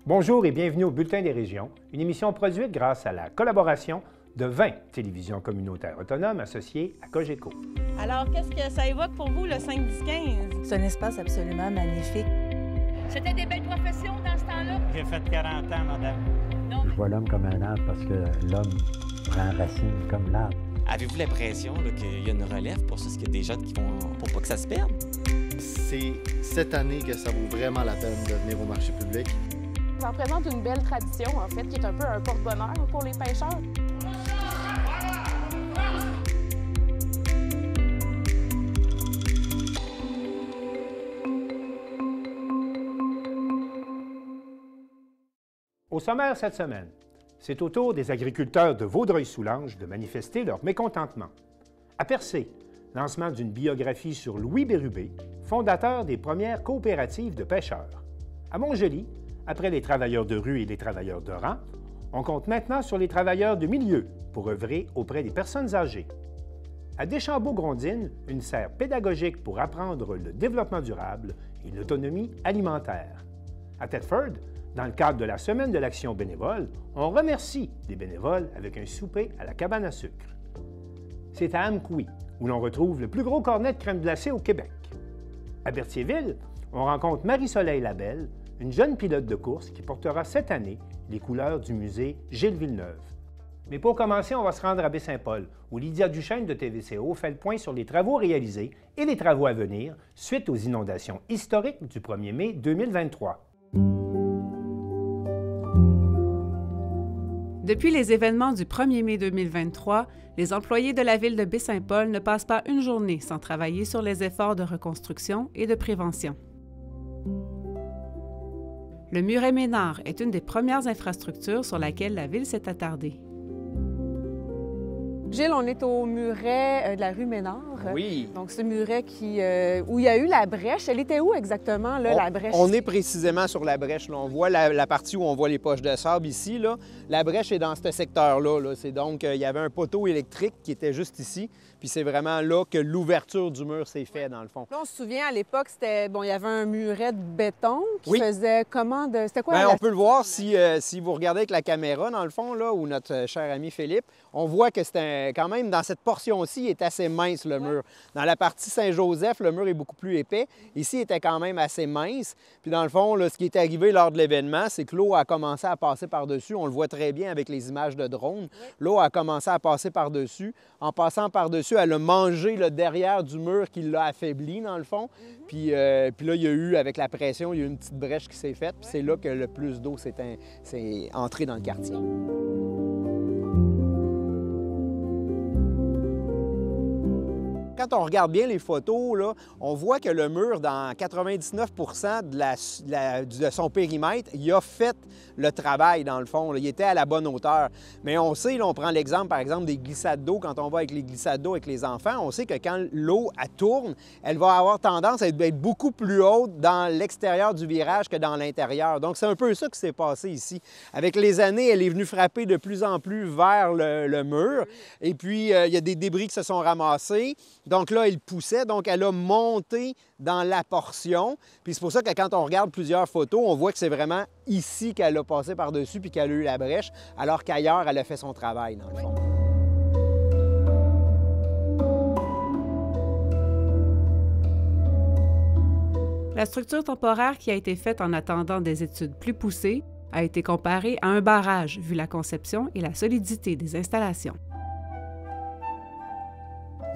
Bonjour et bienvenue au Bulletin des régions, une émission produite grâce à la collaboration de 20 télévisions communautaires autonomes associées à Cogeco. Alors, qu'est-ce que ça évoque pour vous, le 5-10-15? C'est un espace absolument magnifique. C'était des belles professions dans ce temps-là? J'ai fait 40 ans, madame. Non. Je vois l'homme comme un arbre parce que l'homme prend racine comme l'arbre. Avez-vous l'impression qu'il y a une relève pour ça? Est-ce qu'il y a des gens qui vont pour pas que ça se perde? C'est cette année que ça vaut vraiment la peine de venir au marché public. Ça représente une belle tradition, en fait, qui est un peu un porte-bonheur pour les pêcheurs. Au sommaire cette semaine, c'est au tour des agriculteurs de Vaudreuil-Soulanges de manifester leur mécontentement. À Percé, lancement d'une biographie sur Louis Bérubé, fondateur des premières coopératives de pêcheurs. À Montjoly, après les travailleurs de rue et les travailleurs de rang, on compte maintenant sur les travailleurs de milieu pour œuvrer auprès des personnes âgées. À Deschambault-Grondines, une serre pédagogique pour apprendre le développement durable et l'autonomie alimentaire. À Thetford, dans le cadre de la Semaine de l'action bénévole, on remercie les bénévoles avec un souper à la cabane à sucre. C'est à Amqui, où l'on retrouve le plus gros cornet de crème glacée au Québec. À Berthierville, on rencontre Marie-Soleil Labelle, une jeune pilote de course qui portera cette année les couleurs du musée Gilles Villeneuve. Mais pour commencer, on va se rendre à Baie-Saint-Paul, où Lydia Duchesne de TVCO fait le point sur les travaux réalisés et les travaux à venir suite aux inondations historiques du 1er mai 2023. Depuis les événements du 1er mai 2023, les employés de la ville de Baie-Saint-Paul ne passent pas une journée sans travailler sur les efforts de reconstruction et de prévention. Le muret Ménard est une des premières infrastructures sur laquelle la ville s'est attardée. Gilles, on est au muret de la rue Ménard. Oui. Donc, ce muret où il y a eu la brèche. Elle était où exactement, là, la brèche? On est précisément sur la brèche. Là. On voit la partie où on voit les poches de sable ici. Là. La brèche est dans ce secteur-là. Là. C'est donc, il y avait un poteau électrique qui était juste ici. Puis c'est vraiment là que l'ouverture du mur s'est faite, dans le fond. Là, on se souvient, à l'époque, c'était il y avait un muret de béton qui faisait comment de... C'était quoi? Bien, on peut le voir si vous regardez avec la caméra, dans le fond, là, où notre cher ami Philippe, on voit que c'était quand même, dans cette portion-ci, il est assez mince, le mur. Dans la partie Saint-Joseph, le mur est beaucoup plus épais. Ici, il était quand même assez mince. Puis dans le fond, là, ce qui est arrivé lors de l'événement, c'est que l'eau a commencé à passer par-dessus. On le voit très bien avec les images de drone. L'eau a commencé à passer par-dessus. En passant par-dessus, elle a mangé le derrière du mur qui l'a affaibli, dans le fond. Puis là, il y a eu, avec la pression, il y a eu une petite brèche qui s'est faite. Puis c'est là que le plus d'eau s'est entré dans le quartier. Quand on regarde bien les photos, là, on voit que le mur, dans 99 de son périmètre, il a fait le travail, dans le fond. Là. Il était à la bonne hauteur. Mais on sait, là, on prend l'exemple, par exemple, des glissades d'eau. Quand on va avec les glissades d'eau avec les enfants, on sait que quand l'eau tourne, elle va avoir tendance à être beaucoup plus haute dans l'extérieur du virage que dans l'intérieur. Donc, c'est un peu ça qui s'est passé ici. Avec les années, elle est venue frapper de plus en plus vers le mur. Et puis, il y a des débris qui se sont ramassés. Donc là, il poussait, donc elle a monté dans la portion. Puis c'est pour ça que quand on regarde plusieurs photos, on voit que c'est vraiment ici qu'elle a passé par-dessus puis qu'elle a eu la brèche, alors qu'ailleurs, elle a fait son travail, dans le fond. La structure temporaire qui a été faite en attendant des études plus poussées a été comparée à un barrage, vu la conception et la solidité des installations.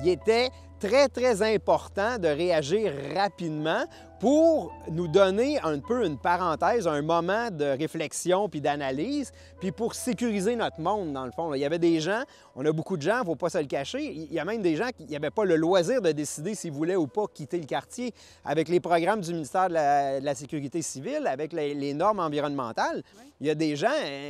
Il était très, très important de réagir rapidement pour nous donner un peu une parenthèse, un moment de réflexion puis d'analyse, puis pour sécuriser notre monde, dans le fond. Il y avait des gens, on a beaucoup de gens, il ne faut pas se le cacher, il y a même des gens qui n'avaient pas le loisir de décider s'ils voulaient ou pas quitter le quartier. Avec les programmes du ministère de la Sécurité civile, avec les normes environnementales, il y a des gens,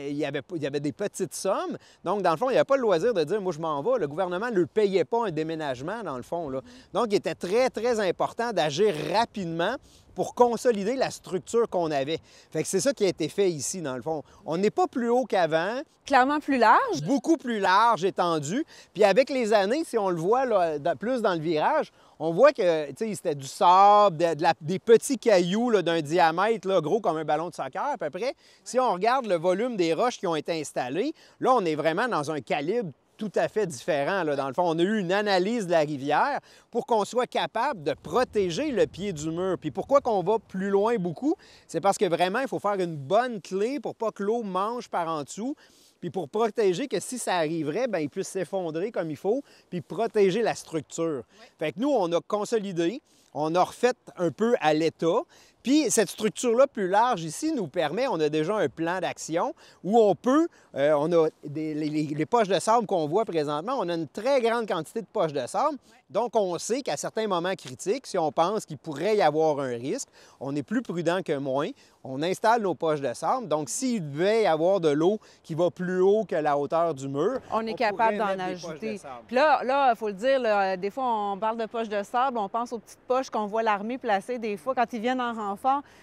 il y avait des petites sommes, donc dans le fond, il n'y avait pas le loisir de dire « moi, je m'en vais ». Le gouvernement ne leur payait pas un déménagement, dans le fond. Là. Donc, il était très, très important d'agir rapidement pour consolider la structure qu'on avait. Fait que c'est ça qui a été fait ici, dans le fond. On n'est pas plus haut qu'avant. Clairement plus large. Beaucoup plus large, étendu. Puis avec les années, si on le voit là, plus dans le virage, on voit que c'était du sable, des petits cailloux d'un diamètre là, gros comme un ballon de soccer à peu près. Si on regarde le volume des roches qui ont été installées, là, on est vraiment dans un calibre tout à fait différent. Là. Dans le fond, on a eu une analyse de la rivière pour qu'on soit capable de protéger le pied du mur. Puis pourquoi qu'on va plus loin beaucoup? C'est parce que vraiment, il faut faire une bonne clé pour pas que l'eau mange par en dessous. Puis pour protéger que si ça arriverait, bien, il puisse s'effondrer comme il faut, puis protéger la structure. Oui. Fait que nous, on a consolidé, on a refait un peu à l'état. Puis cette structure-là plus large ici nous permet, on a déjà un plan d'action où on peut, on a les poches de sable qu'on voit présentement, on a une très grande quantité de poches de sable. Oui. Donc on sait qu'à certains moments critiques, si on pense qu'il pourrait y avoir un risque, on est plus prudent que moins. On installe nos poches de sable. Donc s'il devait y avoir de l'eau qui va plus haut que la hauteur du mur, on est capable d'en ajouter. Puis là, il faut le dire, là, des fois on parle de poches de sable, on pense aux petites poches qu'on voit l'armée placer des fois quand ils viennent en renfort.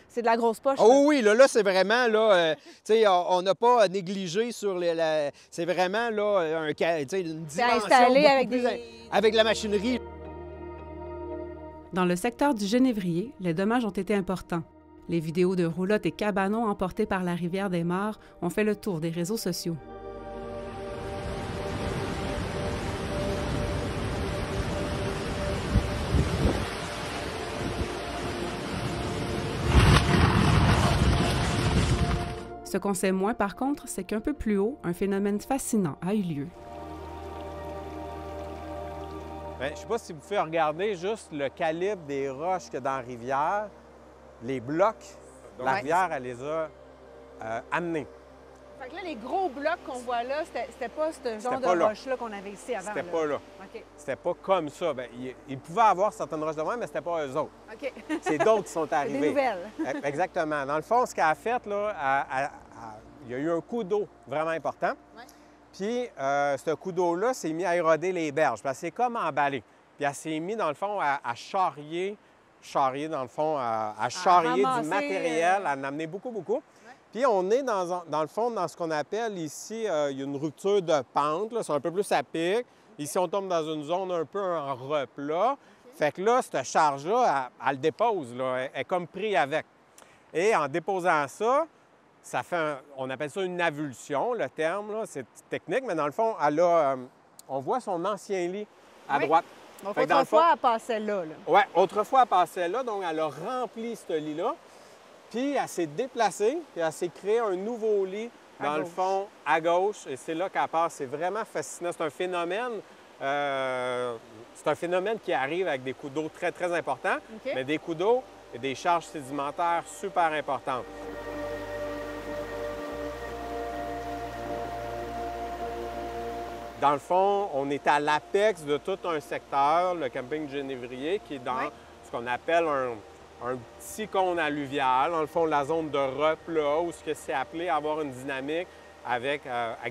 C'est de la grosse poche. Oh oui, là c'est vraiment, là, on n'a pas négligé sur les... c'est vraiment, là, une dimension installé avec, avec la machinerie. Dans le secteur du Genévrier, les dommages ont été importants. Les vidéos de roulottes et cabanons emportés par la rivière des Mares ont fait le tour des réseaux sociaux. Ce qu'on sait moins, par contre, c'est qu'un peu plus haut, un phénomène fascinant a eu lieu. Bien, je ne sais pas si vous pouvez regarder juste le calibre des roches qu'il y a dans la rivière, les blocs. La rivière, elle les a amenés. Fait que là, les gros blocs qu'on voit là, c'était pas ce genre de roches-là qu'on avait ici avant. C'était pas là. Okay. C'était pas comme ça. Bien, il pouvait avoir certaines roches de même, mais c'était pas eux autres. OK. C'est d'autres qui sont arrivés. Des nouvelles. Exactement. Dans le fond, ce qu'elle a fait, là, il y a eu un coup d'eau vraiment important. Ouais. Puis, ce coup d'eau-là s'est mis à éroder les berges. Puis, elle s'est comme emballée. Puis, elle s'est mis, dans le fond, à charrier, dans le fond, à charrier du matériel, à en amener beaucoup. Ouais. Puis, on est, dans le fond, dans ce qu'on appelle ici, il y a une rupture de pente. C'est un peu plus à pic. Ici, on tombe dans une zone un peu en replat. Okay. Fait que là, cette charge-là, elle le dépose. Là. Elle est comme prise avec. Et en déposant ça, ça fait, on appelle ça une avulsion, le terme, c'est technique, mais dans le fond, on voit son ancien lit à droite. Donc, autrefois, elle passait là. Oui, autrefois, elle passait là, donc elle a rempli ce lit-là, puis elle s'est déplacée, puis elle s'est créé un nouveau lit, dans le fond, à gauche, et c'est là qu'elle passe. C'est vraiment fascinant. C'est un phénomène qui arrive avec des coups d'eau très, très importants, mais des coups d'eau et des charges sédimentaires super importantes. Dans le fond, on est à l'apex de tout un secteur, le camping Genévrier, qui est dans ce qu'on appelle un petit cône alluvial, dans le fond, la zone de replat, où c'est appelé à avoir une dynamique avec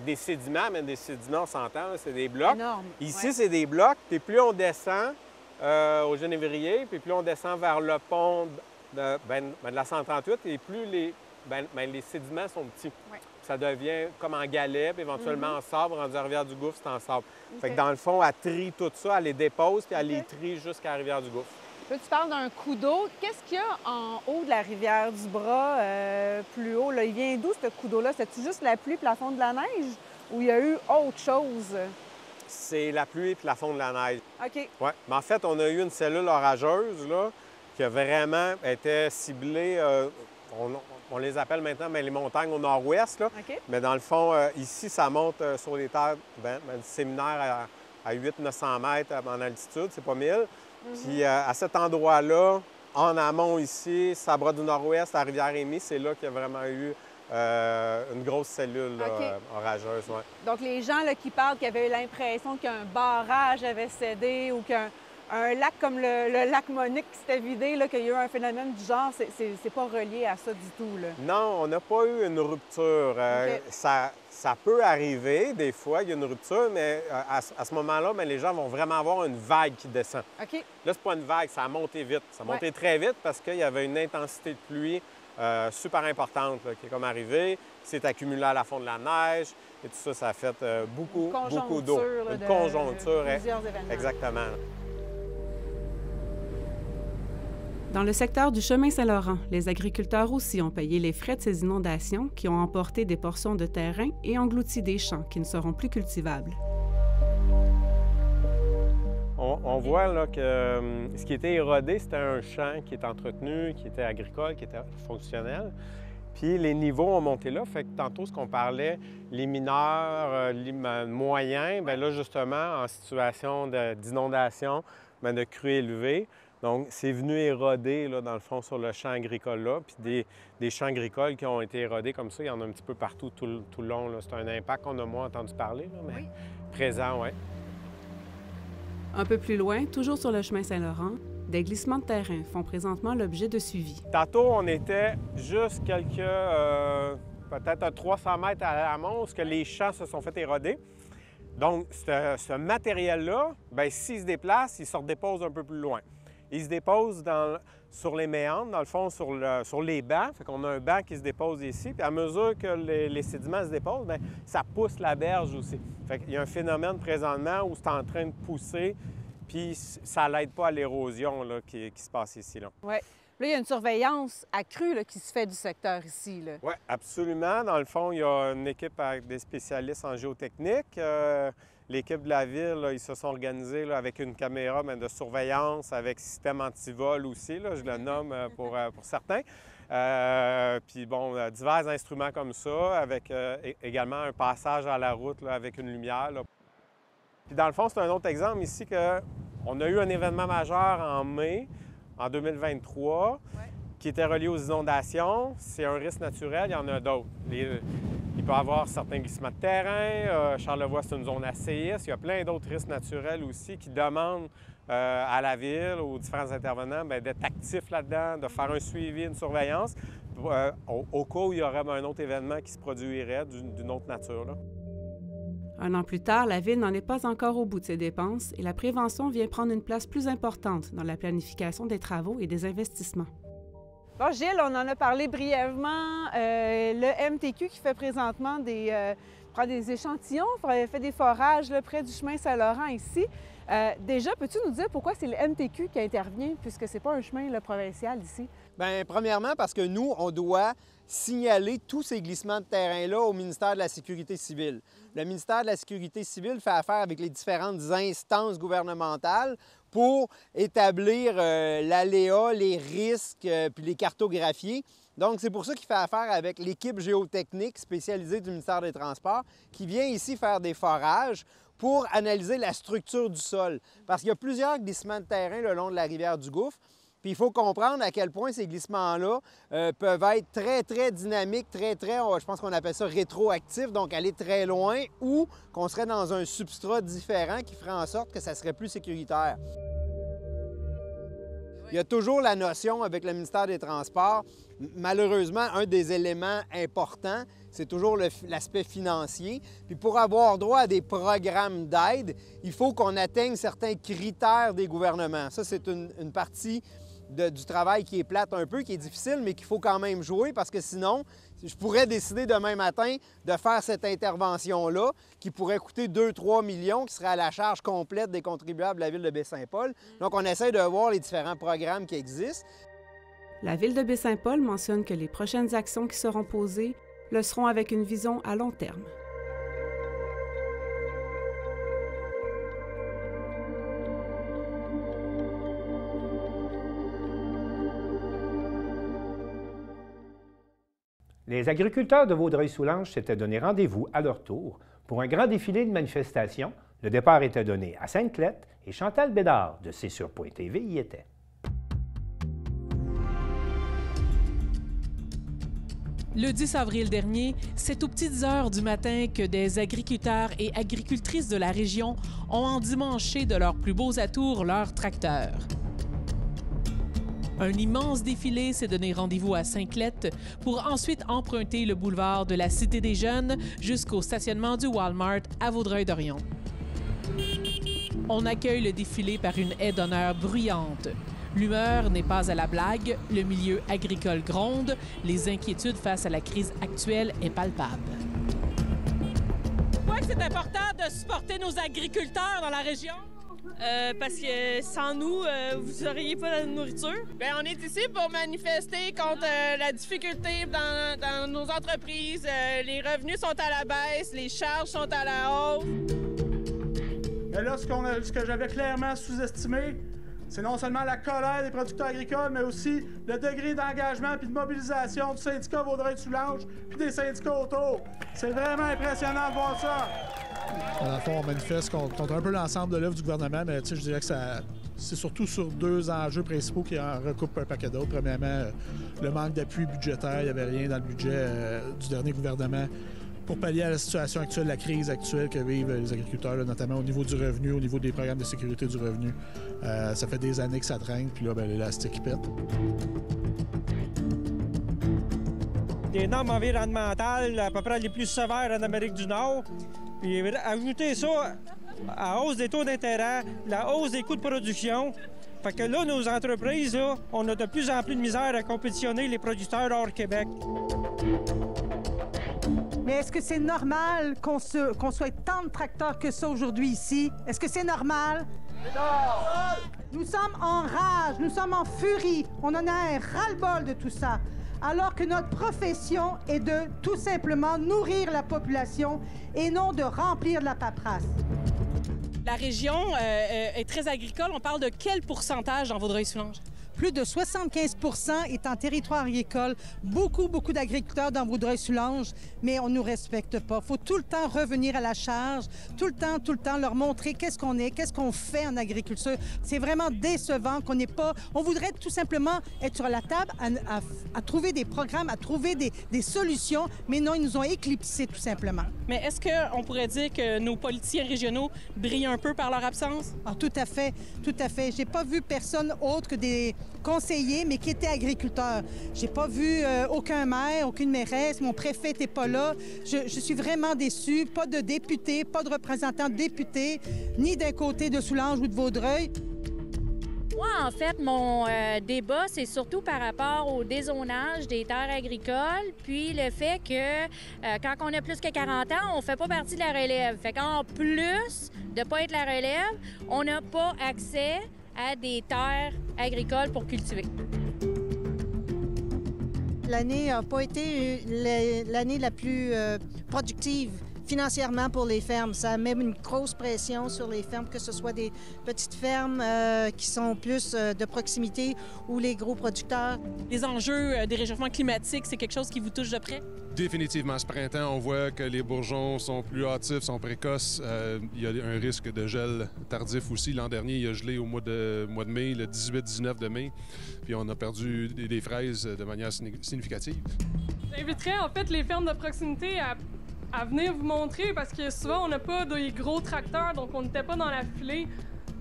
des sédiments, mais des sédiments, on s'entend, c'est des blocs. Énorme. Ici, c'est des blocs, puis plus on descend au Genévrier, puis plus on descend vers le pont de la 138, et plus les sédiments sont petits. Ouais. Ça devient comme en galets, puis éventuellement en sable. Rendu à Rivière-du-Gouffre, c'est en sable. Okay. Fait que dans le fond, elle trie tout ça, elle les dépose, puis elle les trie jusqu'à Rivière-du-Gouffre. Là, tu parles d'un coup d'eau. Qu'est-ce qu'il y a en haut de la Rivière-du-Bras, plus haut? Là? Il vient d'où, ce coup d'eau-là? C'est-tu juste la pluie et la fonte de la neige? Ou il y a eu autre chose? C'est la pluie et la fonte de la neige. OK. Oui. Mais en fait, on a eu une cellule orageuse, là, qui a vraiment été ciblée... On les appelle maintenant les montagnes au nord-ouest. Là. Okay. Mais dans le fond, ici, ça monte sur les terres du séminaire à 800-900 mètres en altitude, c'est pas 1000. Puis à cet endroit-là, en amont ici, Sabra du Nord-Ouest, à Rivière-Émy, c'est là qu'il y a vraiment eu une grosse cellule orageuse. Ouais. Donc les gens là, qui parlent qui avaient eu l'impression qu'un barrage avait cédé ou qu'un un lac comme le lac Monique qui s'était vidé, qu'il y a eu un phénomène du genre, c'est pas relié à ça du tout, là? Non, on n'a pas eu une rupture. OK. Ça peut arriver, des fois, il y a une rupture, mais à ce moment-là, les gens vont vraiment avoir une vague qui descend. OK. Là, c'est pas une vague, ça a monté vite. Ça a monté très vite parce qu'il y avait une intensité de pluie super importante là, qui est comme arrivée, qui s'est accumulée à la fond de la neige, et tout ça, ça a fait beaucoup d'eau. Une conjoncture. Plusieurs événements. Exactement. Dans le secteur du chemin Saint-Laurent, les agriculteurs aussi ont payé les frais de ces inondations qui ont emporté des portions de terrain et englouti des champs qui ne seront plus cultivables. On voit là, que ce qui était érodé, c'était un champ qui est entretenu, qui était agricole, qui était fonctionnel. Puis les niveaux ont monté là, fait que tantôt, ce qu'on parlait, les mineurs, les moyens, bien là, justement, en situation d'inondation, de crues élevées, donc c'est venu éroder, là, dans le fond, sur le champ agricole-là. Puis des champs agricoles qui ont été érodés comme ça, il y en a un petit peu partout tout le long. C'est un impact qu'on a moins entendu parler, là, mais présent, oui. Un peu plus loin, toujours sur le chemin Saint-Laurent, des glissements de terrain font présentement l'objet de suivi. Tantôt, on était juste peut-être 300 mètres à l'amont, où les champs se sont fait éroder. Donc, ce matériel-là, bien, s'il se déplace, il se redépose un peu plus loin. Il se dépose sur les méandres, dans le fond, sur les bancs. Fait qu'on a un banc qui se dépose ici. Puis à mesure que les sédiments se déposent, bien, ça pousse la berge aussi. Fait qu'il y a un phénomène présentement où c'est en train de pousser, puis ça n'aide pas à l'érosion là, qui se passe ici. Oui. Là, il y a une surveillance accrue là, qui se fait du secteur ici. Oui, absolument. Dans le fond, il y a une équipe avec des spécialistes en géotechnique. L'équipe de la ville, là, ils se sont organisés là, avec une caméra de surveillance, avec système anti-vol aussi, là, je le nomme pour certains. Puis bon, divers instruments comme ça, avec également un passage à la route là, avec une lumière. Là. Puis dans le fond, c'est un autre exemple ici qu'on a eu un événement majeur en mai, en 2023, qui était relié aux inondations. C'est un risque naturel, il y en a d'autres. Il peut y avoir certains glissements de terrain. Charlevoix, c'est une zone à séisme. Il y a plein d'autres risques naturels aussi qui demandent à la ville, aux différents intervenants, d'être actifs là-dedans, de faire un suivi, une surveillance, au cas où il y aurait un autre événement qui se produirait d'une autre nature. Là. Un an plus tard, la Ville n'en est pas encore au bout de ses dépenses et la prévention vient prendre une place plus importante dans la planification des travaux et des investissements. Bon, Gilles, on en a parlé brièvement. Le MTQ qui fait présentement prend des échantillons, fait des forages là, près du chemin Saint-Laurent ici. Déjà, peux-tu nous dire pourquoi c'est le MTQ qui intervient puisque c'est pas un chemin là, provincial ici? Bien, premièrement, parce que nous, on doit signaler tous ces glissements de terrain-là au ministère de la Sécurité civile. Le ministère de la Sécurité civile fait affaire avec les différentes instances gouvernementales pour établir l'aléa, les risques, puis les cartographier. Donc, c'est pour ça qu'il fait affaire avec l'équipe géotechnique spécialisée du ministère des Transports qui vient ici faire des forages pour analyser la structure du sol. Parce qu'il y a plusieurs glissements de terrain le long de la rivière du Gouffre. Puis il faut comprendre à quel point ces glissements-là peuvent être très, très dynamiques, je pense qu'on appelle ça rétroactifs, donc aller très loin, ou qu'on serait dans un substrat différent qui ferait en sorte que ça serait plus sécuritaire. Il y a toujours la notion avec le ministère des Transports, malheureusement, un des éléments importants, c'est toujours l'aspect financier. Puis pour avoir droit à des programmes d'aide, il faut qu'on atteigne certains critères des gouvernements. Ça, c'est une partie du travail qui est plate un peu, qui est difficile, mais qu'il faut quand même jouer parce que sinon, je pourrais décider demain matin de faire cette intervention-là qui pourrait coûter 2-3 millions, qui serait à la charge complète des contribuables de la Ville de Baie-Saint-Paul. Donc, on essaie de voir les différents programmes qui existent. La Ville de Baie-Saint-Paul mentionne que les prochaines actions qui seront posées le seront avec une vision à long terme. Les agriculteurs de Vaudreuil-Soulanges s'étaient donné rendez-vous à leur tour pour un grand défilé de manifestations. Le départ était donné à Sainte-Clette et Chantal Bédard de C'est-Sur.TV y était. Le 10 avril dernier, c'est aux petites heures du matin que des agriculteurs et agricultrices de la région ont endimanché de leurs plus beaux atours leurs tracteurs. Un immense défilé s'est donné rendez-vous à Sainte-Lette pour ensuite emprunter le boulevard de la Cité des Jeunes jusqu'au stationnement du Walmart à Vaudreuil-Dorion. On accueille le défilé par une haie d'honneur bruyante. L'humeur n'est pas à la blague, le milieu agricole gronde, les inquiétudes face à la crise actuelle est palpable. Pourquoi c'est important de supporter nos agriculteurs dans la région? Parce que sans nous, vous n'auriez pas de nourriture. Bien, on est ici pour manifester contre la difficulté dans nos entreprises. Les revenus sont à la baisse, les charges sont à la hausse. Mais là, ce que j'avais clairement sous-estimé, c'est non seulement la colère des producteurs agricoles, mais aussi le degré d'engagement puis de mobilisation du syndicat Vaudreuil-Soulanges puis des syndicats autour. C'est vraiment impressionnant de voir ça. Dans le fond, on manifeste contre un peu l'ensemble de l'œuvre du gouvernement, mais je dirais que c'est surtout sur deux enjeux principaux qui en recoupent un paquet d'autres. Premièrement, le manque d'appui budgétaire. Il n'y avait rien dans le budget du dernier gouvernement pour pallier à la situation actuelle, la crise actuelle que vivent les agriculteurs, là, notamment au niveau du revenu, au niveau des programmes de sécurité du revenu. Ça fait des années que ça traîne, puis là, l'élastique pète. Des normes environnementales à peu près les plus sévères en Amérique du Nord. Puis ajouter ça à la hausse des taux d'intérêt, la hausse des coûts de production. Fait que là, nos entreprises, là, on a de plus en plus de misère à compétitionner les producteurs hors Québec. Mais est-ce que c'est normal qu'on soit tant de tracteurs que ça aujourd'hui ici? Est-ce que c'est normal? Nous sommes en rage, nous sommes en furie. On en a un ras-le-bol de tout ça. Alors que notre profession est de tout simplement nourrir la population et non de remplir de la paperasse. La région est très agricole. On parle de quel pourcentage dans Vaudreuil-Soulanges? Plus de 75 % est en territoire agricole. Beaucoup d'agriculteurs dans Vaudreuil-Soulanges, mais on ne nous respecte pas. Il faut tout le temps revenir à la charge, tout le temps leur montrer qu'est-ce qu'on est, qu'est-ce qu'on fait en agriculture. C'est vraiment décevant qu'on n'ait pas... On voudrait tout simplement être sur la table à trouver des programmes, à trouver des solutions, mais non, ils nous ont éclipsés tout simplement. Mais est-ce qu'on pourrait dire que nos politiciens régionaux brillent un peu par leur absence? Ah, tout à fait, tout à fait. J'ai pas vu personne autre que des conseillers, mais qui étaient agriculteurs. J'ai pas vu aucun maire, aucune mairesse, mon préfet n'était pas là. Je suis vraiment déçue. Pas de députés, pas de représentants députés, ni d'un côté de Soulanges ou de Vaudreuil. Moi, en fait, mon débat, c'est surtout par rapport au dézonage des terres agricoles, puis le fait que quand on a plus que 40 ans, on ne fait pas partie de la relève. Fait qu'en plus de ne pas être la relève, on n'a pas accès à des terres agricoles pour cultiver. L'année n'a pas été l'année la plus productive financièrement pour les fermes. Ça met une grosse pression sur les fermes, que ce soit des petites fermes qui sont plus de proximité ou les gros producteurs. Les enjeux des réchauffements climatiques, c'est quelque chose qui vous touche de près? Définitivement. Ce printemps, on voit que les bourgeons sont plus hâtifs, sont précoces. Il y a un risque de gel tardif aussi. L'an dernier, il a gelé au mois de mai, le 18-19 de mai. Puis on a perdu des fraises de manière significative. J'inviterais en fait les fermes de proximité à venir vous montrer parce que souvent on n'a pas des gros tracteurs, donc on n'était pas dans la filée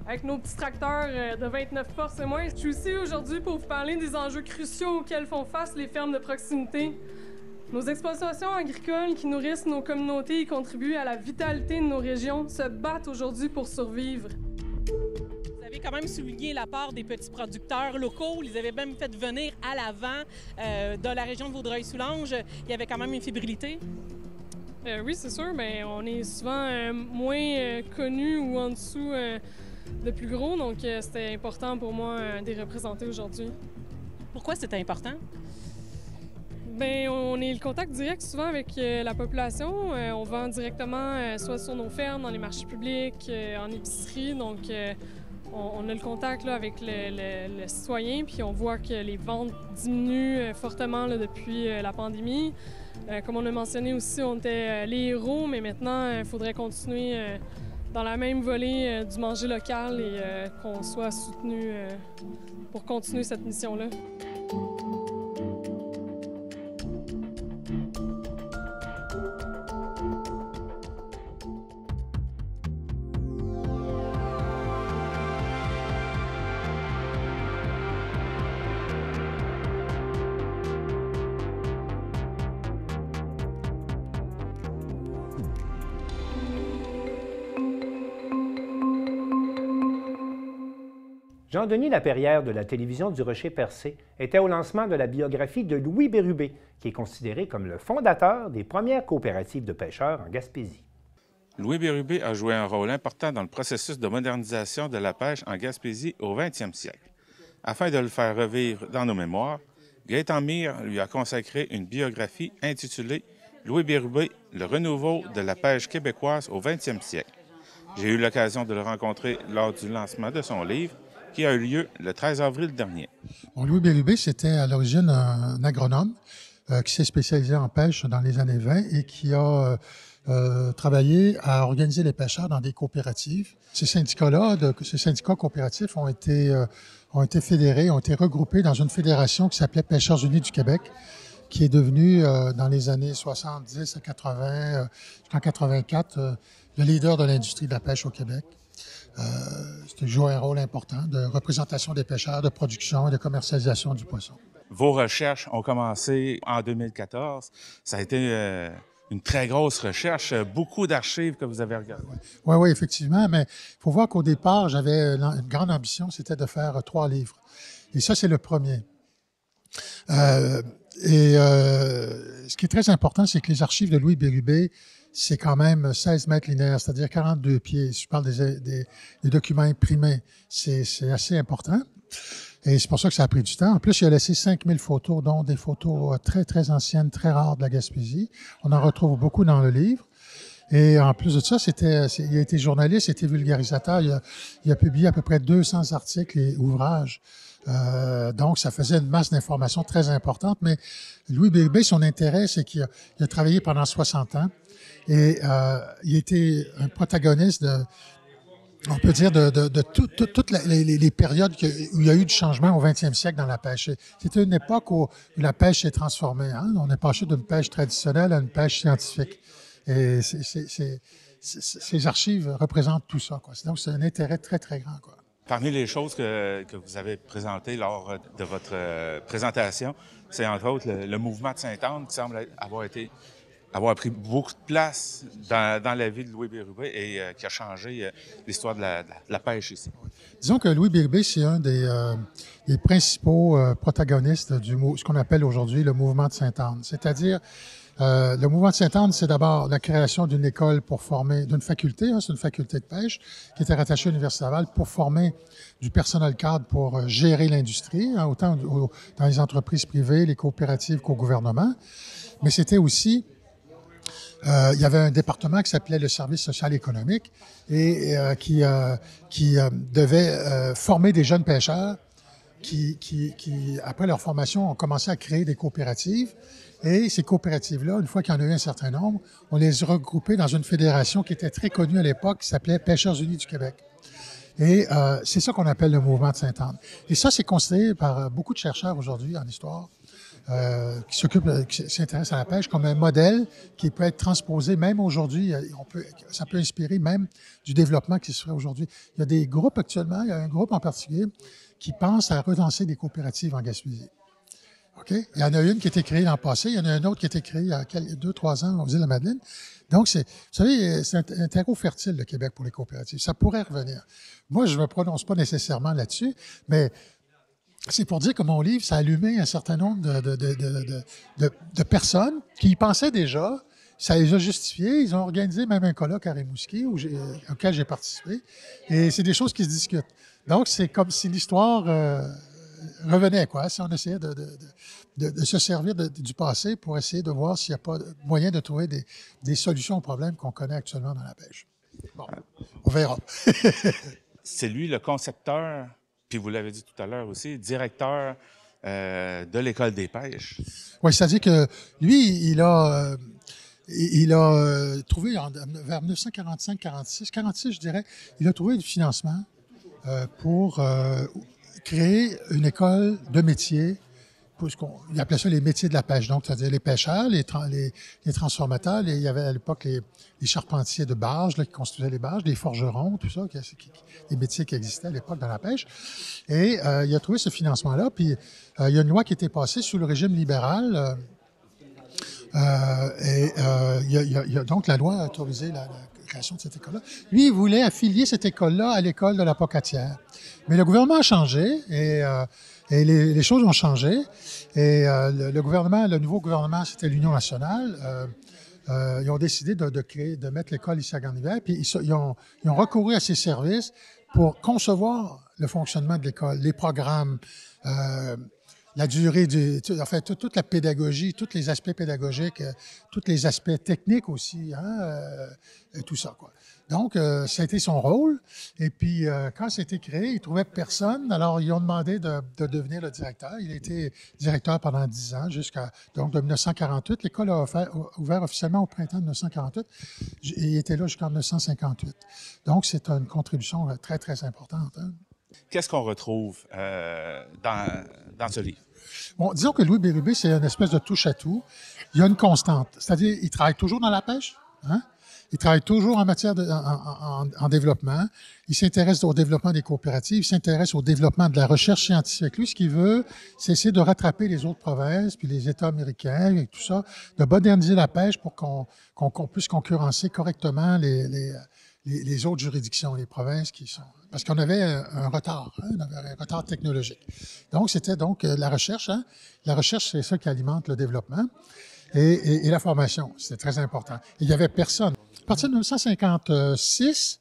avec nos petits tracteurs de 29 forces et moins. Je suis ici aujourd'hui pour vous parler des enjeux cruciaux auxquels font face les fermes de proximité. Nos exploitations agricoles qui nourrissent nos communautés et contribuent à la vitalité de nos régions se battent aujourd'hui pour survivre. Vous avez quand même souligné la part des petits producteurs locaux. Ils avaient même fait venir à l'avant de la région de Vaudreuil-Soulanges. Il y avait quand même une fébrilité. Oui, c'est sûr, mais on est souvent moins connus ou en dessous de plus gros, donc c'était important pour moi de les représenter aujourd'hui. Pourquoi c'était important? Bien, on est le contact direct souvent avec la population. On vend directement soit sur nos fermes, dans les marchés publics, en épicerie, donc on a le contact là, avec le citoyen, puis on voit que les ventes diminuent fortement là, depuis la pandémie. Comme on a mentionné aussi, on était les héros, mais maintenant, il faudrait continuer dans la même volée du manger local et qu'on soit soutenu pour continuer cette mission-là. Jean-Denis Laperrière de la télévision du Rocher-Percé était au lancement de la biographie de Louis Bérubé, qui est considéré comme le fondateur des premières coopératives de pêcheurs en Gaspésie. Louis Bérubé a joué un rôle important dans le processus de modernisation de la pêche en Gaspésie au 20e siècle. Afin de le faire revivre dans nos mémoires, Gaëtan Mire lui a consacré une biographie intitulée « Louis Bérubé, le renouveau de la pêche québécoise au 20e siècle ». J'ai eu l'occasion de le rencontrer lors du lancement de son livre, qui a eu lieu le 13 avril dernier. Bon, Louis Bérubé, c'était à l'origine un agronome qui s'est spécialisé en pêche dans les années 20 et qui a travaillé à organiser les pêcheurs dans des coopératives. Ces syndicats-là, ces syndicats coopératifs ont été fédérés, ont été regroupés dans une fédération qui s'appelait Pêcheurs unis du Québec, qui est devenue, dans les années 70 à 80, jusqu'en 84, le leader de l'industrie de la pêche au Québec. C'était joué un rôle important de représentation des pêcheurs, de production et de commercialisation du poisson. Vos recherches ont commencé en 2014. Ça a été une très grosse recherche, beaucoup d'archives que vous avez regardées. Oui, effectivement, mais il faut voir qu'au départ, j'avais une grande ambition, c'était de faire 3 livres. Et ça, c'est le premier. Ce qui est très important, c'est que les archives de Louis Bérubé, c'est quand même 16 mètres linéaires, c'est-à-dire 42 pieds. Je parle des documents imprimés. C'est assez important. Et c'est pour ça que ça a pris du temps. En plus, il a laissé 5000 photos, dont des photos très, très anciennes, très rares de la Gaspésie. On en retrouve beaucoup dans le livre. Et en plus de ça, il a été journaliste, il a été vulgarisateur. Il a publié à peu près 200 articles et ouvrages. Donc, ça faisait une masse d'informations très importante. Mais Louis Bérubé, son intérêt, c'est qu'il a travaillé pendant 60 ans. Et il était un protagoniste on peut dire, de toutes les périodes où il y a eu du changement au 20e siècle dans la pêche. C'était une époque où la pêche s'est transformée. Hein? On est passé d'une pêche traditionnelle à une pêche scientifique. Et ces archives représentent tout ça, quoi. Donc, c'est un intérêt très, très grand, quoi. Parmi les choses que vous avez présentées lors de votre présentation, c'est entre autres le mouvement de Sainte-Anne qui semble avoir pris beaucoup de place dans la vie de Louis Bérubé et qui a changé l'histoire de la pêche ici. Disons que Louis Bérubé, c'est un des principaux protagonistes ce qu'on appelle aujourd'hui le mouvement de Sainte-Anne. C'est-à-dire, le mouvement de Sainte-Anne, c'est d'abord la création d'une école pour former, d'une faculté, c'est une faculté de pêche qui était rattachée à l'Université Laval pour former du personnel cadre pour gérer l'industrie, autant dans les entreprises privées, les coopératives qu'au gouvernement. Mais c'était aussi il y avait un département qui s'appelait le service social économique et qui devait former des jeunes pêcheurs qui, après leur formation, ont commencé à créer des coopératives. Et ces coopératives-là, une fois qu'il y en a eu un certain nombre, on les regroupait dans une fédération qui était très connue à l'époque, qui s'appelait Pêcheurs unis du Québec. Et c'est ça qu'on appelle le mouvement de Sainte-Anne. Et ça, c'est considéré par beaucoup de chercheurs aujourd'hui en histoire qui s'intéressent à la pêche comme un modèle qui peut être transposé même aujourd'hui. Ça peut inspirer même du développement qui se ferait aujourd'hui. Il y a des groupes actuellement, il y a un groupe en particulier qui pense à relancer des coopératives en Gaspésie. Okay? Il y en a une qui a été créée l'an passé, il y en a une autre qui a été créée il y a 2-3 ans aux Îles-de-la-Madeleine. Donc, vous savez, c'est un terreau fertile, le Québec, pour les coopératives. Ça pourrait revenir. Moi, je ne me prononce pas nécessairement là-dessus, mais c'est pour dire que mon livre, ça a allumé un certain nombre de personnes qui y pensaient déjà. Ça les a justifiés. Ils ont organisé même un colloque à Rimouski auquel j'ai participé. Et c'est des choses qui se discutent. Donc, c'est comme si l'histoire revenait, quoi. Si on essayait de se servir du passé pour essayer de voir s'il n'y a pas moyen de trouver des solutions aux problèmes qu'on connaît actuellement dans la pêche. Bon, on verra. C'est lui le concepteur, puis vous l'avez dit tout à l'heure aussi, directeur de l'École des pêches. Oui, c'est-à-dire que lui, il a trouvé vers 1945, 46, je dirais, il a trouvé du financement pour créer une école de métiers. Il appelait ça les métiers de la pêche. Donc, c'est-à-dire les pêcheurs, les transformateurs, il y avait à l'époque les charpentiers de barges qui construisaient les barges, les forgerons, tout ça, les métiers qui existaient à l'époque dans la pêche. Et il a trouvé ce financement-là. Puis, il y a une loi qui était passée sous le régime libéral. Donc, la loi a autorisé la création de cette école-là. Lui, il voulait affilier cette école-là à l'école de la Pocatière. Mais le gouvernement a changé et les choses ont changé. Et le nouveau gouvernement, c'était l'Union nationale. Ils ont décidé de mettre l'école ici à Garnivière, puis ils ont recouru à ces services pour concevoir le fonctionnement de l'école, les programmes, la durée toute la pédagogie, tous les aspects pédagogiques, tous les aspects techniques aussi, tout ça, quoi. Donc, ça a été son rôle. Et puis, quand ça a été créé, il ne trouvait personne. Alors, ils ont demandé de devenir le directeur. Il a été directeur pendant 10 ans, donc de 1948. L'école a ouvert officiellement au printemps de 1948. Il était là jusqu'en 1958. Donc, c'est une contribution très, très importante. Hein. Qu'est-ce qu'on retrouve dans ce livre? Bon, disons que Louis Bérubé, c'est une espèce de touche-à-tout. Il y a une constante. C'est-à-dire, il travaille toujours dans la pêche, hein? Il travaille toujours en matière en développement. Il s'intéresse au développement des coopératives. Il s'intéresse au développement de la recherche scientifique. Lui, ce qu'il veut, c'est essayer de rattraper les autres provinces, puis les États américains et tout ça, de moderniser la pêche pour qu'on puisse concurrencer correctement les autres juridictions, les provinces qui sont... Parce qu'on avait un retard, hein, on avait un retard technologique. Donc, c'était la recherche. Hein? La recherche, c'est ça qui alimente le développement. Et la formation, c'était très important. Il n'y avait personne. À partir de 1958,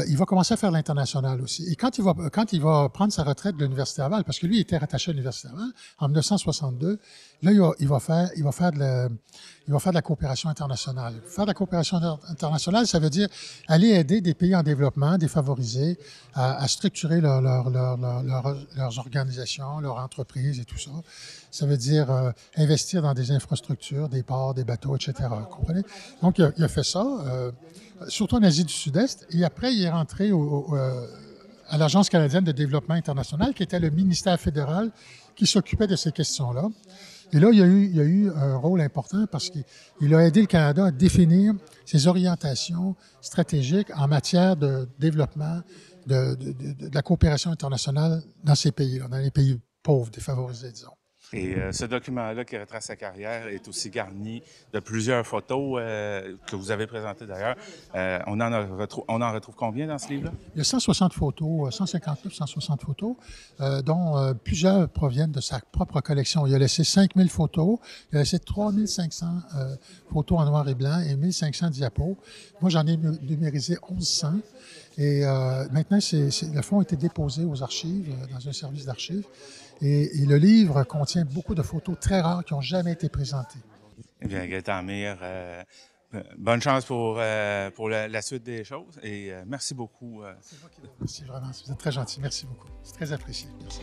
il va commencer à faire l'international aussi. Et quand il va prendre sa retraite de l'Université Laval, parce que lui, il était rattaché à l'Université Laval, en 1962, là, il va faire de la coopération internationale. Faire de la coopération internationale, ça veut dire aller aider des pays en développement, défavorisés, à structurer leurs organisations, leurs entreprises et tout ça. Ça veut dire investir dans des infrastructures, des ports, des bateaux, etc. Vous comprenez? Donc, il a fait ça, surtout en Asie du Sud-Est. Et après, il est rentré à l'Agence canadienne de développement international, qui était le ministère fédéral qui s'occupait de ces questions-là. Et là, il y a eu un rôle important parce qu'il a aidé le Canada à définir ses orientations stratégiques en matière de développement de la coopération internationale dans ces pays-là, dans les pays pauvres, défavorisés, disons. Et ce document-là qui retrace sa carrière est aussi garni de plusieurs photos que vous avez présentées d'ailleurs. On en retrouve combien dans ce livre-là? Il y a 160 photos, 159, 160 photos, dont plusieurs proviennent de sa propre collection. Il a laissé 5000 photos, il a laissé 3500 photos en noir et blanc et 1500 diapos. Moi, j'en ai numérisé 1100. Et maintenant, le fonds a été déposé aux archives, dans un service d'archives. Et le livre contient beaucoup de photos très rares qui n'ont jamais été présentées. Eh bien, Gaëtan Amir, bonne chance pour la suite des choses et merci beaucoup. Merci vraiment, vous êtes très gentil. Merci beaucoup. C'est très apprécié. Merci.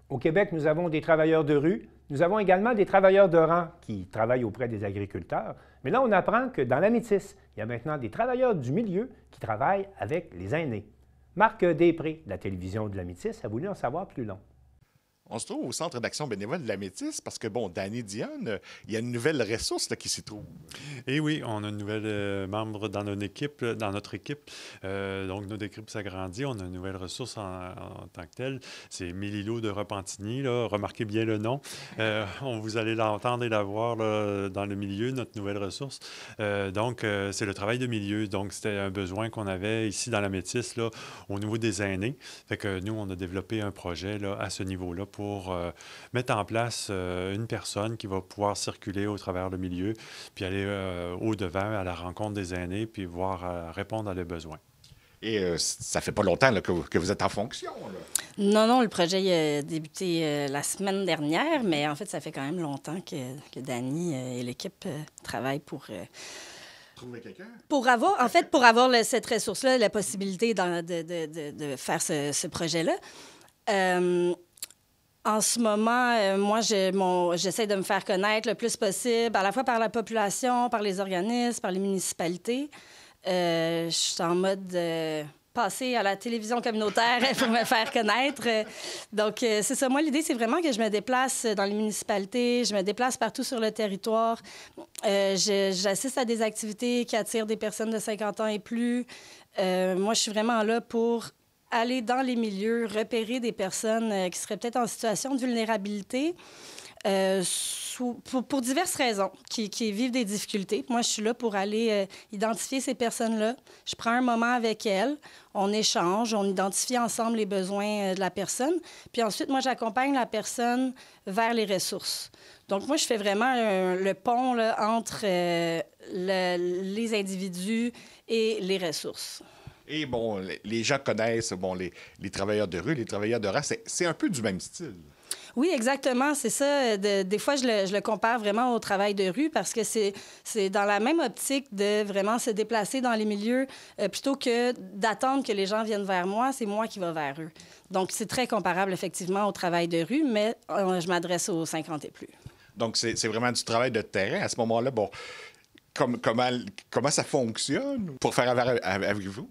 Au Québec, nous avons des travailleurs de rue. Nous avons également des travailleurs de rang qui travaillent auprès des agriculteurs. Mais là, on apprend que dans la Métis, il y a maintenant des travailleurs du milieu qui travaillent avec les aînés. Marc Després, de la télévision de la Métis, a voulu en savoir plus long. On se trouve au Centre d'action bénévole de la Métis parce que, bon, Danny Dionne, il y a une nouvelle ressource là, qui s'y trouve. Et oui, on a une nouvelle membre dans notre équipe. Donc, notre équipe s'agrandit. On a une nouvelle ressource en tant que telle. C'est Mélilo de Repentigny. Là. Remarquez bien le nom. Vous allez l'entendre et la voir là, dans le milieu, notre nouvelle ressource. C'est le travail de milieu. Donc, c'était un besoin qu'on avait ici dans la Métis là, au niveau des aînés. Fait que nous, on a développé un projet là, à ce niveau-là pour mettre en place une personne qui va pouvoir circuler au travers le milieu, puis aller au-devant à la rencontre des aînés, puis répondre à leurs besoins. Et ça fait pas longtemps là, que vous êtes en fonction? Là. Non, le projet a débuté la semaine dernière, mais en fait, ça fait quand même longtemps que Danny et l'équipe travaillent pour... Trouver quelqu'un? Pour avoir cette ressource-là, la possibilité de faire ce projet-là. En ce moment, moi, j'essaie de me faire connaître le plus possible, à la fois par la population, par les organismes, par les municipalités. Je suis en mode passer à la télévision communautaire pour me faire connaître. Donc, c'est ça. Moi, l'idée, c'est vraiment que je me déplace dans les municipalités, je me déplace partout sur le territoire. J'assiste à des activités qui attirent des personnes de 50 ans et plus. Moi, je suis vraiment là pour aller dans les milieux, repérer des personnes qui seraient peut-être en situation de vulnérabilité pour diverses raisons, qui vivent des difficultés. Moi, je suis là pour aller identifier ces personnes-là. Je prends un moment avec elles, on échange, on identifie ensemble les besoins de la personne. Puis ensuite, moi, j'accompagne la personne vers les ressources. Donc, moi, je fais vraiment le pont là, entre les individus et les ressources. Et bon, les gens connaissent les travailleurs de rue, les travailleurs de race. C'est un peu du même style. Oui, exactement, c'est ça. Des fois, je le compare vraiment au travail de rue parce que c'est dans la même optique de vraiment se déplacer dans les milieux plutôt que d'attendre que les gens viennent vers moi, c'est moi qui vais vers eux. Donc, c'est très comparable, effectivement, au travail de rue, mais je m'adresse aux 50 et plus. Donc, c'est vraiment du travail de terrain. À ce moment-là, bon, comment ça fonctionne pour faire affaire avec vous?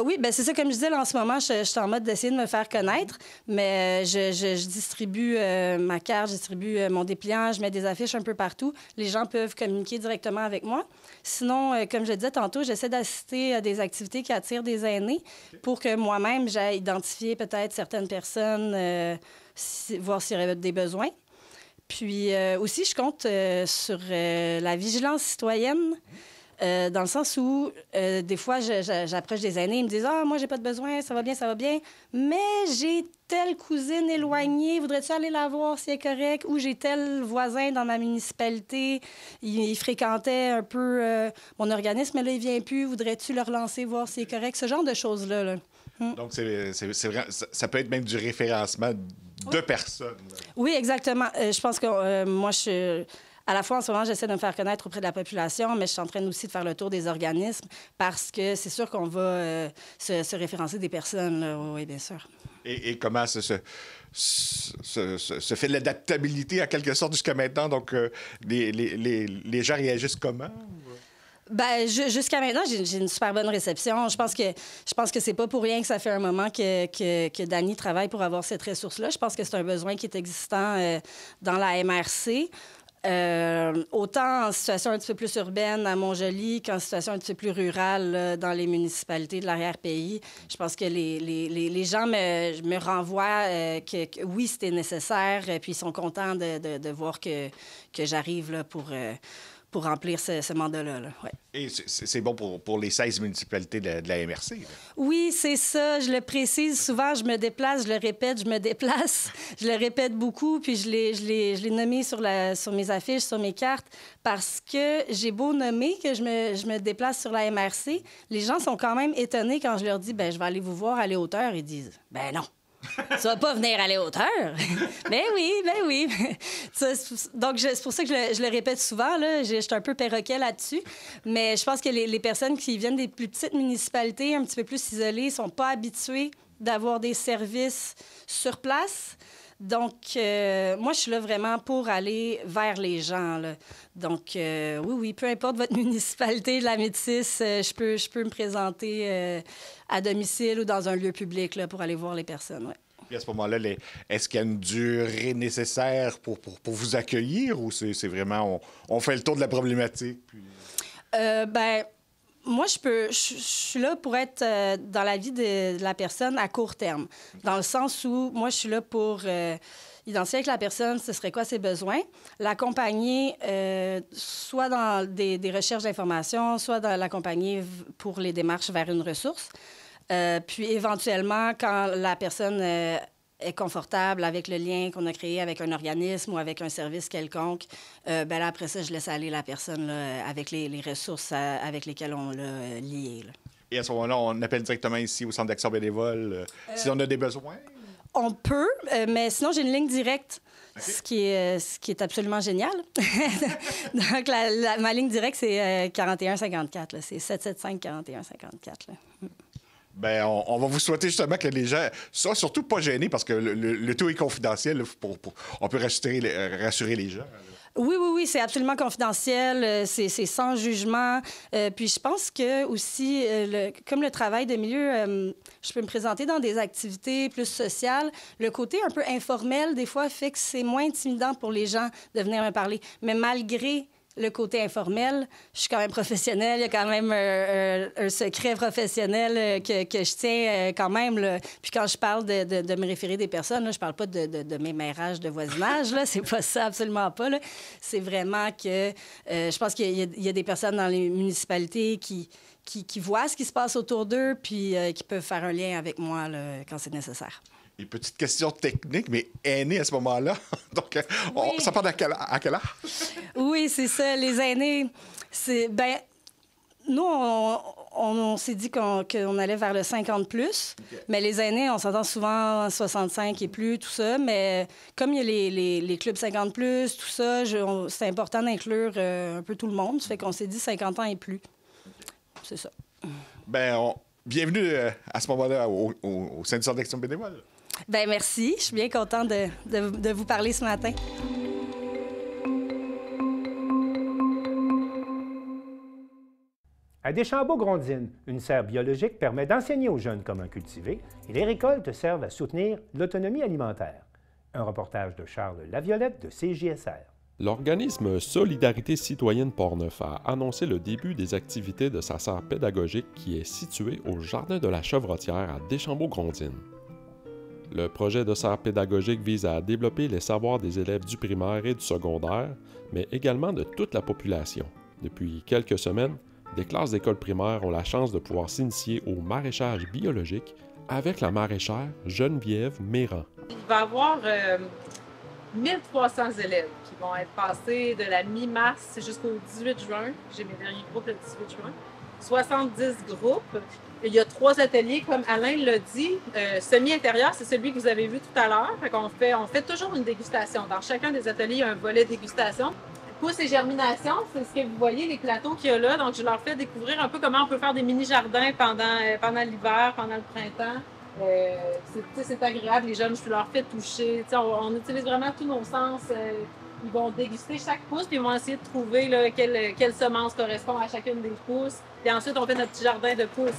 Oui, bien, c'est ça. Comme je disais, là, en ce moment, je suis en mode d'essayer de me faire connaître, mais je distribue ma carte, je distribue mon dépliant, je mets des affiches un peu partout. Les gens peuvent communiquer directement avec moi. Sinon, comme je disais tantôt, j'essaie d'assister à des activités qui attirent des aînés pour que moi-même, j'aille identifier peut-être certaines personnes, voir s'il y aurait des besoins. Puis aussi, je compte sur la vigilance citoyenne. Dans le sens où, des fois, j'approche des aînés, ils me disent « Ah, moi, j'ai pas de besoin, ça va bien, mais j'ai telle cousine éloignée, voudrais-tu aller la voir si elle est correcte? Ou j'ai tel voisin dans ma municipalité, il fréquentait un peu mon organisme, mais là, il vient plus, voudrais-tu le relancer, voir si est correct? » Ce genre de choses-là. Là. Donc, c'est vrai, ça peut être même du référencement de personnes. Oui, exactement. Je pense que moi, à la fois, en ce moment, j'essaie de me faire connaître auprès de la population, mais je suis en train aussi de faire le tour des organismes parce que c'est sûr qu'on va se référencer des personnes. Là. Oui, bien sûr. Et comment se fait l'adaptabilité, en quelque sorte, jusqu'à maintenant? Donc, les gens réagissent comment? Bien, jusqu'à maintenant, j'ai une super bonne réception. Je pense que c'est pas pour rien que ça fait un moment que Dany travaille pour avoir cette ressource-là. Je pense que c'est un besoin qui est existant dans la MRC. Autant en situation un petit peu plus urbaine à Montjoly qu'en situation un petit peu plus rurale là, dans les municipalités de l'arrière-pays. Je pense que les gens me renvoient que oui, c'était nécessaire, puis ils sont contents de voir que j'arrive là, pour remplir ce mandat-là. Là. Ouais. Et c'est bon pour les 16 municipalités de la MRC. Là. Oui, c'est ça. Je le précise souvent. Je me déplace, je le répète, je me déplace. Je le répète beaucoup, puis je l'ai nommé sur mes affiches, sur mes cartes, parce que j'ai beau nommer que je me déplace sur la MRC, les gens sont quand même étonnés quand je leur dis « Bien, je vais aller vous voir à les hauteurs ». Ils disent « Ben non ». Tu vas pas venir à les hauteurs? Ben oui. Donc, c'est pour ça que je le répète souvent. Je suis un peu perroquet là-dessus. Mais je pense que les personnes qui viennent des plus petites municipalités, un petit peu plus isolées, sont pas habituées d'avoir des services sur place. Donc, moi, je suis là vraiment pour aller vers les gens. Là. Donc, oui, peu importe votre municipalité de la Métis, je peux me présenter à domicile ou dans un lieu public là, pour aller voir les personnes. Ouais. Puis à ce moment-là, est-ce qu'il y a une durée nécessaire pour vous accueillir ou c'est vraiment on fait le tour de la problématique? Puis... Moi, je suis là pour être dans la vie de la personne à court terme, dans le sens où moi, je suis là pour identifier avec la personne ce serait quoi ses besoins, l'accompagner soit dans des recherches d'informations, soit dans l'accompagner pour les démarches vers une ressource. Puis éventuellement, quand la personne est confortable avec le lien qu'on a créé avec un organisme ou avec un service quelconque, là, après ça, je laisse aller la personne là, avec les ressources avec lesquelles on l'a liée. Là. Et à ce moment-là, on appelle directement ici au Centre d'action bénévole si on a des besoins? On peut, mais sinon, j'ai une ligne directe. Okay. Ce qui est absolument génial. Donc, ma ligne directe, c'est 4154. C'est 775-4154. Bien, on va vous souhaiter justement que les gens soient surtout pas gênés parce que le tout est confidentiel. Là, on peut rassurer les gens. Oui, c'est absolument confidentiel. C'est sans jugement. Puis je pense que aussi, comme le travail de milieu, je peux me présenter dans des activités plus sociales. Le côté un peu informel, des fois, fait que c'est moins intimidant pour les gens de venir me parler. Mais malgré le côté informel, je suis quand même professionnelle. Il y a quand même un secret professionnel que je tiens quand même. Là. Puis quand je parle de me référer des personnes, là, je parle pas de mes mérages de voisinage. Là. C'est pas ça, absolument pas. Là. C'est vraiment que je pense qu'il y a des personnes dans les municipalités qui voient ce qui se passe autour d'eux puis qui peuvent faire un lien avec moi là, quand c'est nécessaire. Une petite question technique, mais aînée à ce moment-là. Donc, oui. Ça part à quel âge? Oui, c'est ça. Les aînés, c'est... Ben, nous, on s'est dit qu'on allait vers le 50 plus, okay. Mais les aînés, on s'entend souvent 65 et plus, tout ça. Mais comme il y a les clubs 50 plus, tout ça, c'est important d'inclure un peu tout le monde. Ça fait qu'on s'est dit 50 ans et plus. C'est ça. Bien, bienvenue à ce moment-là au sein du Centre d'action bénévole. Bien, merci. Je suis bien contente de vous parler ce matin. À Deschambault-Grondines, une serre biologique permet d'enseigner aux jeunes comment cultiver et les récoltes servent à soutenir l'autonomie alimentaire. Un reportage de Charles Laviolette de CJSR. L'organisme Solidarité citoyenne Portneuf a annoncé le début des activités de sa serre pédagogique qui est située au Jardin de la Chevrotière à Deschambault-Grondines. Le projet de serre pédagogique vise à développer les savoirs des élèves du primaire et du secondaire, mais également de toute la population. Depuis quelques semaines, des classes d'école primaire ont la chance de pouvoir s'initier au maraîchage biologique avec la maraîchère Geneviève Méran. Il va y avoir 1300 élèves qui vont être passés de la mi-mars jusqu'au 18 juin. J'ai mes derniers groupes le 18 juin. 70 groupes. Il y a 3 ateliers, comme Alain l'a dit. Semi-intérieur, c'est celui que vous avez vu tout à l'heure. On fait toujours une dégustation. Dans chacun des ateliers, il y a un volet dégustation. Pousse et germination, c'est ce que vous voyez, les plateaux qu'il y a là. Donc, je leur fais découvrir un peu comment on peut faire des mini-jardins pendant l'hiver, pendant le printemps. C'est agréable, les jeunes, je leur fais toucher. On utilise vraiment tous nos sens. Ils vont déguster chaque pousse, puis ils vont essayer de trouver là, quelle semence correspond à chacune des pousses. Puis ensuite, on fait notre petit jardin de pousses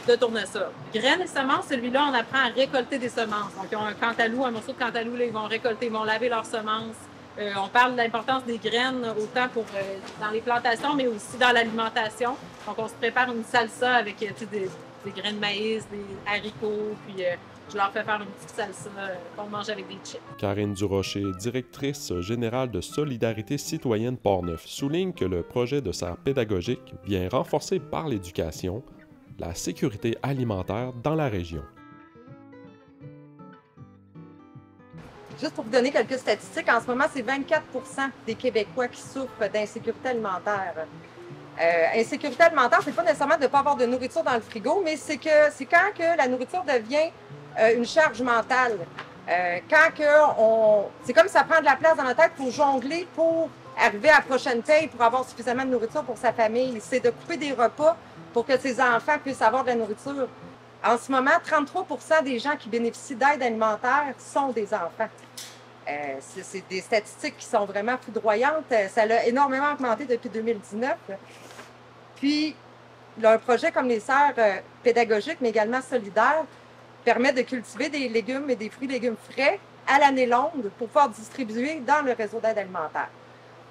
de tournesol. Graines et semences, celui-là, on apprend à récolter des semences. Donc, ils ont un cantalou, un morceau de cantalou, là, ils vont récolter, ils vont laver leurs semences. On parle de l'importance des graines autant dans les plantations, mais aussi dans l'alimentation. Donc, on se prépare une salsa avec des graines de maïs, des haricots, puis je leur fais faire une petite salsa qu'on mange avec des chips. Karine Durocher, directrice générale de Solidarité citoyenne Portneuf, souligne que le projet de serre pédagogique vient renforcer par l'éducation la sécurité alimentaire dans la région. Juste pour vous donner quelques statistiques, en ce moment, c'est 24 des Québécois qui souffrent d'insécurité alimentaire. Insécurité alimentaire, c'est pas nécessairement de ne pas avoir de nourriture dans le frigo, mais c'est quand que la nourriture devient une charge mentale. C'est comme ça prend de la place dans la tête pour jongler, pour arriver à la prochaine paye, pour avoir suffisamment de nourriture pour sa famille. C'est de couper des repas pour que ses enfants puissent avoir de la nourriture. En ce moment, 33 des gens qui bénéficient d'aide alimentaire sont des enfants. C'est des statistiques qui sont vraiment foudroyantes. Ça a énormément augmenté depuis 2019. Puis, un projet comme les serres pédagogiques, mais également solidaires, permet de cultiver des légumes et des fruits et légumes frais à l'année longue pour pouvoir distribuer dans le réseau d'aide alimentaire.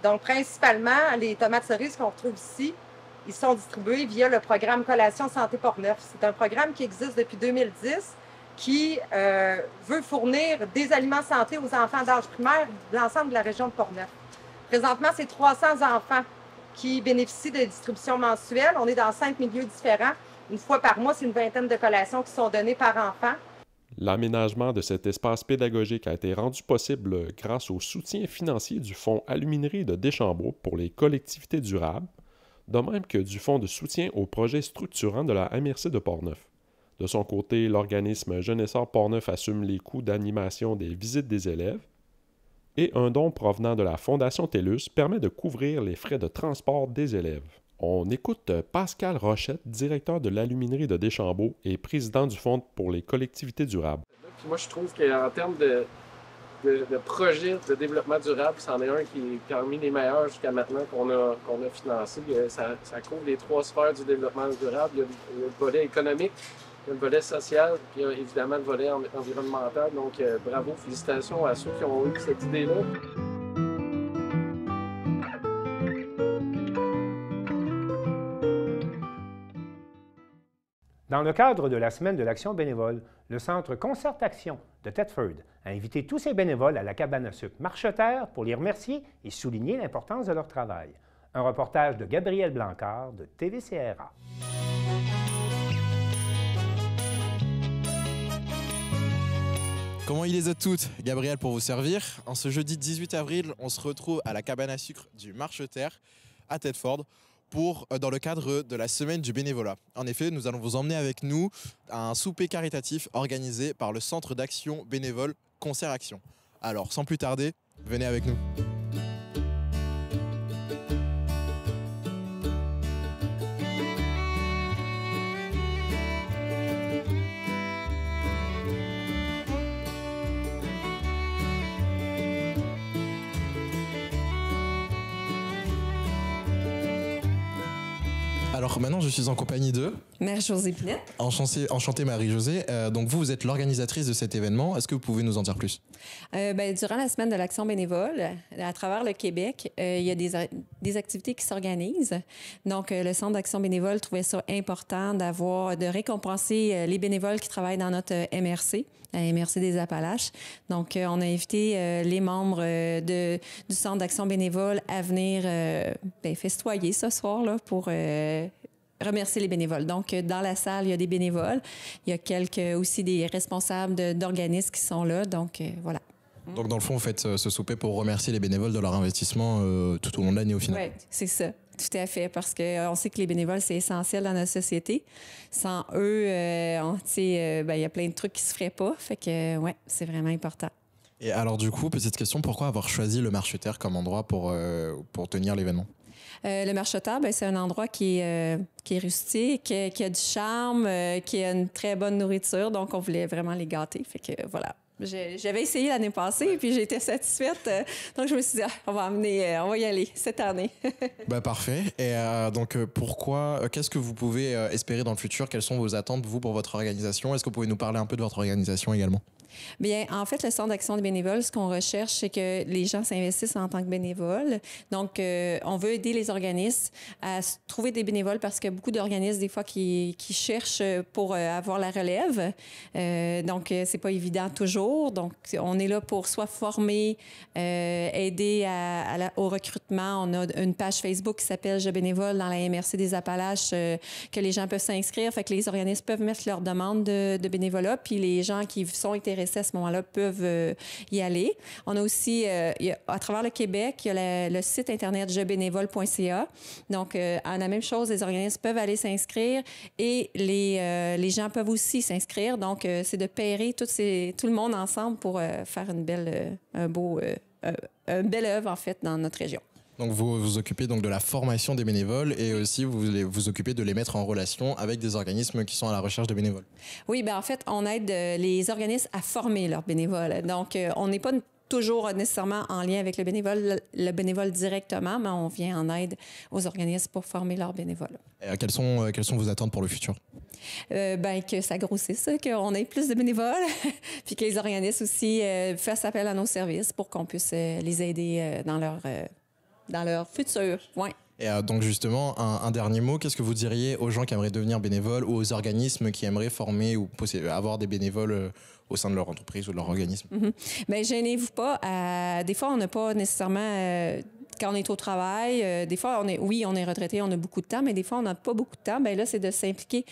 Donc, principalement, les tomates cerises qu'on retrouve ici, ils sont distribués via le programme Collation Santé Portneuf. C'est un programme qui existe depuis 2010 qui veut fournir des aliments santé aux enfants d'âge primaire de l'ensemble de la région de Portneuf. Présentement, c'est 300 enfants qui bénéficient de distributions mensuelles. On est dans 5 milieux différents. Une fois par mois, c'est une vingtaine de collations qui sont données par enfant. L'aménagement de cet espace pédagogique a été rendu possible grâce au soutien financier du Fonds Aluminerie de Deschambault pour les collectivités durables, de même que du Fonds de soutien aux projets structurants de la MRC de Portneuf. De son côté, l'organisme Jeunesseur Portneuf assume les coûts d'animation des visites des élèves et un don provenant de la Fondation TELUS permet de couvrir les frais de transport des élèves. On écoute Pascal Rochette, directeur de l'Aluminerie de Deschambault et président du Fonds pour les collectivités durables. Puis moi, je trouve qu'en termes de projets de développement durable, c'en est un qui est parmi les meilleurs jusqu'à maintenant qu'on a financé. Ça couvre les 3 sphères du développement durable. Il y a le volet économique, il y a le volet social, puis il y a évidemment le volet environnemental. Donc, bravo, félicitations à ceux qui ont eu cette idée-là. Dans le cadre de la Semaine de l'Action bénévole, le Centre Concertation de Thetford a invité tous ses bénévoles à la cabane à sucre Marcheterre pour les remercier et souligner l'importance de leur travail. Un reportage de Gabriel Blancard de TVCRA. Comment il les a toutes, Gabriel pour vous servir. En ce jeudi 18 avril, on se retrouve à la cabane à sucre du Marcheterre à Thetford dans le cadre de la semaine du bénévolat. En effet, nous allons vous emmener avec nous à un souper caritatif organisé par le Centre d'action bénévole Concert Action. Alors, sans plus tarder, venez avec nous. Alors maintenant, je suis en compagnie de... Mère-Josée Pinette. Enchantée Marie-Josée. Donc vous êtes l'organisatrice de cet événement. Est-ce que vous pouvez nous en dire plus? Durant la semaine de l'Action bénévole, à travers le Québec, il y a des activités qui s'organisent. Donc, le Centre d'action bénévole trouvait ça important de récompenser les bénévoles qui travaillent dans notre MRC, la MRC des Appalaches. Donc, on a invité les membres du Centre d'action bénévole à venir festoyer ce soir là, pour remercier les bénévoles. Donc, dans la salle, il y a des bénévoles. Il y a aussi des responsables d'organismes qui sont là. Donc, voilà. Donc, dans le fond, vous faites ce souper pour remercier les bénévoles de leur investissement tout au long de l'année au final. Oui, c'est ça. Tout à fait, parce qu'on sait que les bénévoles, c'est essentiel dans notre société. Sans eux, il y a plein de trucs qui se feraient pas. Fait que, ouais, c'est vraiment important. Et alors, du coup, petite question, pourquoi avoir choisi le Marcheterre comme endroit pour tenir l'événement? Le Marcheterre, c'est un endroit qui est rustique, qui a du charme, qui a une très bonne nourriture. Donc, on voulait vraiment les gâter. Fait que, voilà. J'avais essayé l'année passée, puis j'ai été satisfaite. Donc, je me suis dit, on va y aller cette année. Parfait. Et donc, qu'est-ce que vous pouvez espérer dans le futur? Quelles sont vos attentes, vous, pour votre organisation? Est-ce que vous pouvez nous parler un peu de votre organisation également? Bien, en fait, le Centre d'action des bénévoles, ce qu'on recherche, c'est que les gens s'investissent en tant que bénévoles. Donc, on veut aider les organismes à trouver des bénévoles parce qu'il y a beaucoup d'organismes, des fois, qui cherchent pour avoir la relève. Donc, c'est pas évident toujours. Donc, on est là pour soit former, aider au recrutement. On a une page Facebook qui s'appelle « Je bénévole » dans la MRC des Appalaches que les gens peuvent s'inscrire. Fait que les organismes peuvent mettre leur demande de bénévolat, puis les gens qui sont intéressés à ce moment-là peuvent y aller. On a aussi, à travers le Québec, il y a le site internet jebénévole.ca. Donc, la même chose, les organismes peuvent aller s'inscrire et les gens peuvent aussi s'inscrire. Donc, c'est de pairer tout le monde ensemble pour faire une belle œuvre, en fait, dans notre région. Donc, vous vous occupez donc de la formation des bénévoles et aussi vous vous occupez de les mettre en relation avec des organismes qui sont à la recherche de bénévoles. Oui, en fait, on aide les organismes à former leurs bénévoles. Donc, on n'est pas toujours nécessairement en lien avec le bénévole directement, mais on vient en aide aux organismes pour former leurs bénévoles. Et quelles sont vos attentes pour le futur? Que ça grossisse, qu'on ait plus de bénévoles, puis que les organismes aussi fassent appel à nos services pour qu'on puisse les aider dans leur futur. Ouais. Et donc justement, un dernier mot, qu'est-ce que vous diriez aux gens qui aimeraient devenir bénévoles ou aux organismes qui aimeraient former ou avoir des bénévoles au sein de leur entreprise ou de leur organisme? Bien, gênez-vous pas. Des fois, on n'a pas nécessairement... quand on est au travail, des fois, on est retraité, on a beaucoup de temps, mais des fois, on n'a pas beaucoup de temps. Bien là, c'est de s'impliquer.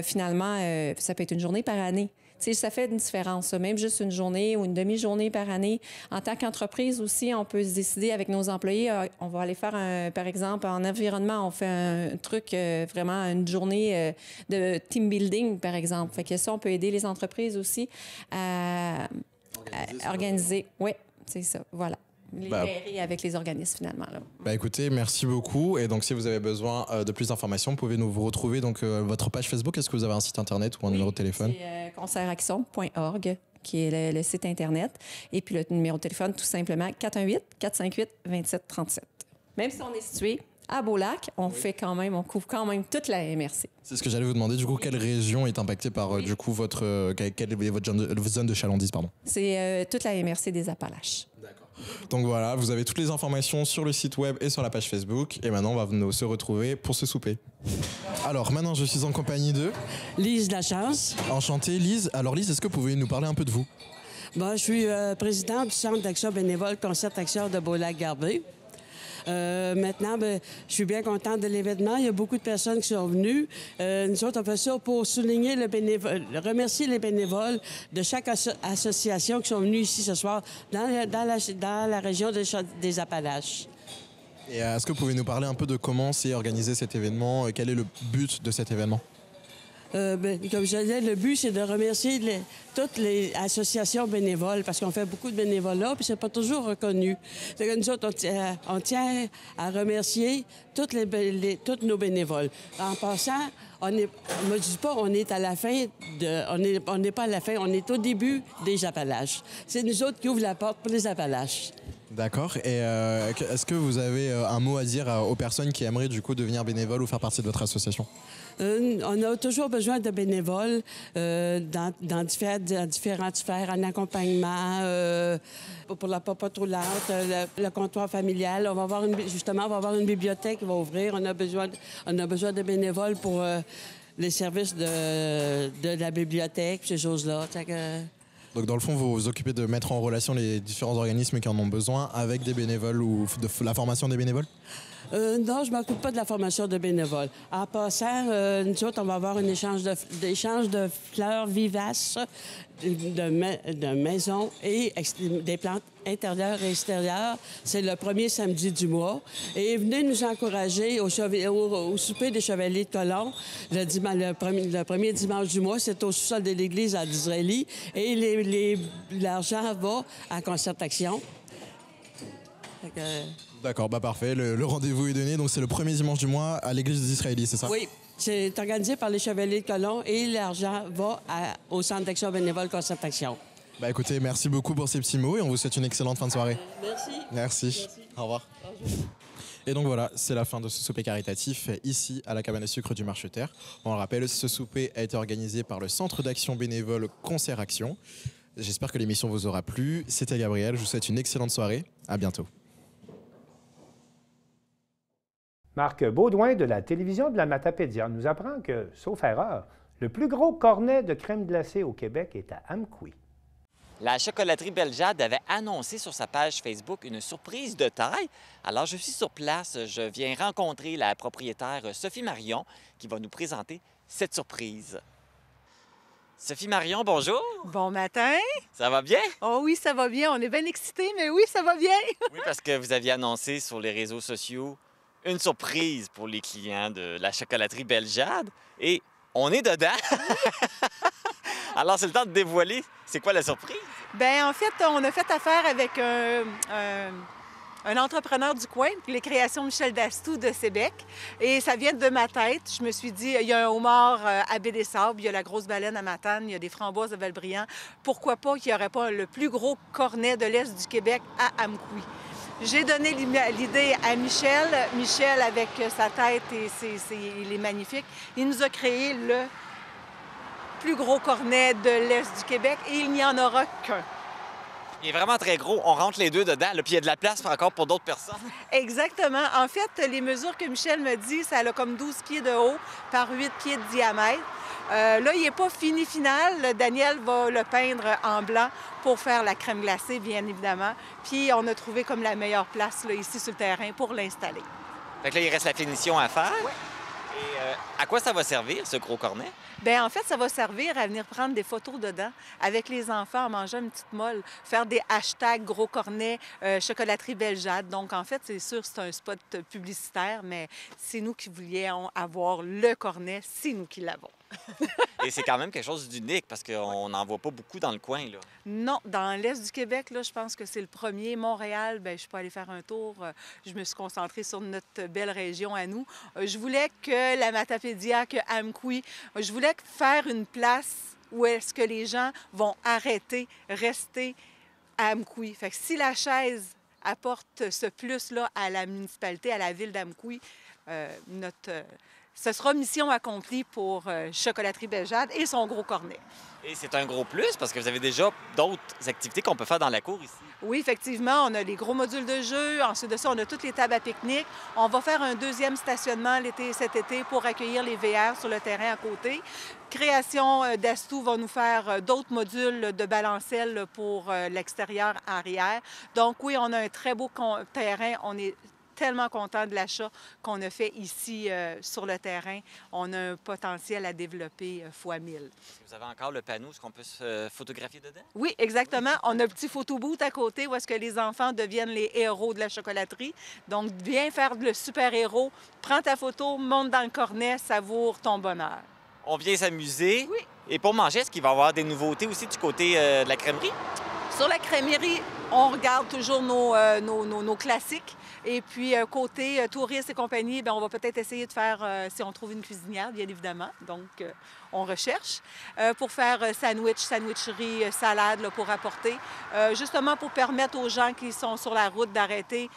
Finalement, ça peut être une journée par année. T'sais, ça fait une différence, même juste une journée ou une demi-journée par année. En tant qu'entreprise aussi, on peut se décider avec nos employés, on va aller faire, par exemple, en environnement, on fait un truc, vraiment une journée de team building, par exemple. Fait que ça, on peut aider les entreprises aussi à organiser. Oui, c'est ça, voilà. Libérer avec les organismes, finalement. Là. Écoutez, merci beaucoup. Et donc, si vous avez besoin de plus d'informations, vous pouvez vous retrouver donc votre page Facebook. Est-ce que vous avez un site Internet ou un numéro de téléphone? C'est concertaction.org qui est le site Internet. Et puis, le numéro de téléphone, tout simplement, 418-458-2737. Même si on est situé à Beaulac, on couvre quand même toute la MRC. C'est ce que j'allais vous demander. Du coup, quelle région est impactée par quelle est votre zone de chalandise, pardon? C'est toute la MRC des Appalaches. D'accord. Donc voilà, vous avez toutes les informations sur le site web et sur la page Facebook. Et maintenant, on va se retrouver pour ce souper. Alors maintenant, je suis en compagnie de... Lise Lachance. Enchantée, Lise. Alors Lise, est-ce que vous pouvez nous parler un peu de vous? Bon, je suis présidente du Centre d'action bénévole Concertation de Beaulac-Garbé. Maintenant, je suis bien contente de l'événement. Il y a beaucoup de personnes qui sont venues. Nous autres, on fait ça pour souligner remercier les bénévoles de chaque association qui sont venus ici ce soir dans la région des Appalaches. Et est-ce que vous pouvez nous parler un peu de comment s'est organisé cet événement? Quel est le but de cet événement? Comme je disais, le but, c'est de remercier toutes les associations bénévoles, parce qu'on fait beaucoup de bénévolat, puis c'est pas toujours reconnu. C'est que nous autres, on tient à remercier tous nos bénévoles. En passant, on est à la fin on n'est pas à la fin, on est au début des Appalaches. C'est nous autres qui ouvrent la porte pour les Appalaches. D'accord. Et est-ce que vous avez un mot à dire aux personnes qui aimeraient du coup devenir bénévoles ou faire partie de votre association? On a toujours besoin de bénévoles dans différentes sphères, en accompagnement, pour la patrouillante, le comptoir familial. On va avoir une bibliothèque qui va ouvrir. On a besoin de bénévoles pour les services de la bibliothèque, ces choses-là. Donc dans le fond, vous vous occupez de mettre en relation les différents organismes qui en ont besoin avec des bénévoles ou de la formation des bénévoles? Non, je ne m'occupe pas de la formation de bénévoles. En passant, nous autres, on va avoir un échange de fleurs vivaces, de maisons et des plantes intérieures et extérieures. C'est le premier samedi du mois. Et venez nous encourager au souper des Chevaliers de Colomb le premier dimanche du mois. C'est au sous-sol de l'église à Disraeli. Et l'argent va à Concertation. D'accord, parfait. Le rendez-vous est donné. Donc, c'est le premier dimanche du mois à l'église d'Israéli, c'est ça? Oui. C'est organisé par les Chevaliers de Colomb et l'argent va au Centre d'action bénévole Concertation. Écoutez, merci beaucoup pour ces petits mots et on vous souhaite une excellente fin de soirée. Merci. Au revoir. Et donc voilà, c'est la fin de ce souper caritatif ici à la cabane à sucre du Marcheterre. On le rappelle, ce souper a été organisé par le Centre d'action bénévole Concert Action. J'espère que l'émission vous aura plu. C'était Gabriel, je vous souhaite une excellente soirée. À bientôt. Marc Baudouin de la télévision de la Matapédia nous apprend que, sauf erreur, le plus gros cornet de crème glacée au Québec est à Amqui. La chocolaterie Beljade avait annoncé sur sa page Facebook une surprise de taille. Alors, je suis sur place. Je viens rencontrer la propriétaire Sophie Marion qui va nous présenter cette surprise. Sophie Marion, bonjour. Bon matin. Ça va bien? Oh oui, ça va bien. On est bien excités, mais oui, ça va bien. Oui, parce que vous aviez annoncé sur les réseaux sociaux une surprise pour les clients de la chocolaterie Beljade. Et on est dedans. Alors, c'est le temps de dévoiler. C'est quoi la surprise? Bien, en fait, on a fait affaire avec un entrepreneur du coin, les créations Michel Dastou de Sébec. Et ça vient de ma tête. Je me suis dit, il y a un homard à Baie-des-Sables, il y a la grosse baleine à Matane, il y a des framboises à Valbriand. Pourquoi pas qu'il n'y aurait pas le plus gros cornet de l'Est du Québec à Amqui? J'ai donné l'idée à Michel. Michel, avec sa tête, il est magnifique. Il nous a créé le plus gros cornet de l'Est du Québec et il n'y en aura qu'un. Il est vraiment très gros. On rentre les deux dedans, puis il y a de la place encore pour d'autres personnes. Exactement. En fait, les mesures que Michel me dit, ça a comme 12 pieds de haut par 8 pieds de diamètre. Là, il n'est pas final. Daniel va le peindre en blanc pour faire la crème glacée, bien évidemment. Puis, on a trouvé comme la meilleure place là, ici sur le terrain pour l'installer. Fait que là, il reste la finition à faire. Oui. Et à quoi ça va servir, ce gros cornet? Bien, en fait, ça va servir à venir prendre des photos dedans avec les enfants en mangeant une petite molle, faire des hashtags gros cornet, chocolaterie Beljade. Donc, en fait, c'est sûr, c'est un spot publicitaire, mais c'est nous qui voulions avoir le cornet, c'est nous qui l'avons. Et c'est quand même quelque chose d'unique parce qu'on n'en voit pas beaucoup dans le coin, là. Non, dans l'Est du Québec, là, je pense que c'est le premier. Montréal, bien, je peux aller faire un tour. Je me suis concentrée sur notre belle région à nous. Je voulais que la Matapédia, que Amqui, je voulais faire une place où est-ce que les gens vont rester à Amqui. Fait que si la chaise apporte ce plus-là à la municipalité, à la ville d'Amqui, ce sera mission accomplie pour Chocolaterie Belle-Jade et son gros cornet. Et c'est un gros plus parce que vous avez déjà d'autres activités qu'on peut faire dans la cour ici. Oui, effectivement, on a les gros modules de jeu. Ensuite de ça, on a toutes les tables à pique-nique. On va faire un deuxième stationnement cet été pour accueillir les VR sur le terrain à côté. Création d'Astou va nous faire d'autres modules de balancelle pour l'extérieur arrière. Donc oui, on a un très beau terrain. On est tellement content de l'achat qu'on a fait ici sur le terrain. On a un potentiel à développer fois 1000. Vous avez encore le panneau, est-ce qu'on peut se photographier dedans? Oui, exactement. On a un petit photo-booth à côté où est-ce que les enfants deviennent les héros de la chocolaterie. Donc, viens faire le super-héros, prends ta photo, monte dans le cornet, savoure ton bonheur. On vient s'amuser. Oui. Et pour manger, est-ce qu'il va y avoir des nouveautés aussi du côté de la crèmerie? Sur la crèmerie, on regarde toujours nos classiques. Et puis, côté touristes et compagnie, bien, on va peut-être essayer de faire, si on trouve une cuisinière, bien évidemment. Donc, on recherche pour faire sandwicherie, salade là, pour apporter. Justement, pour permettre aux gens qui sont sur la route d'arrêter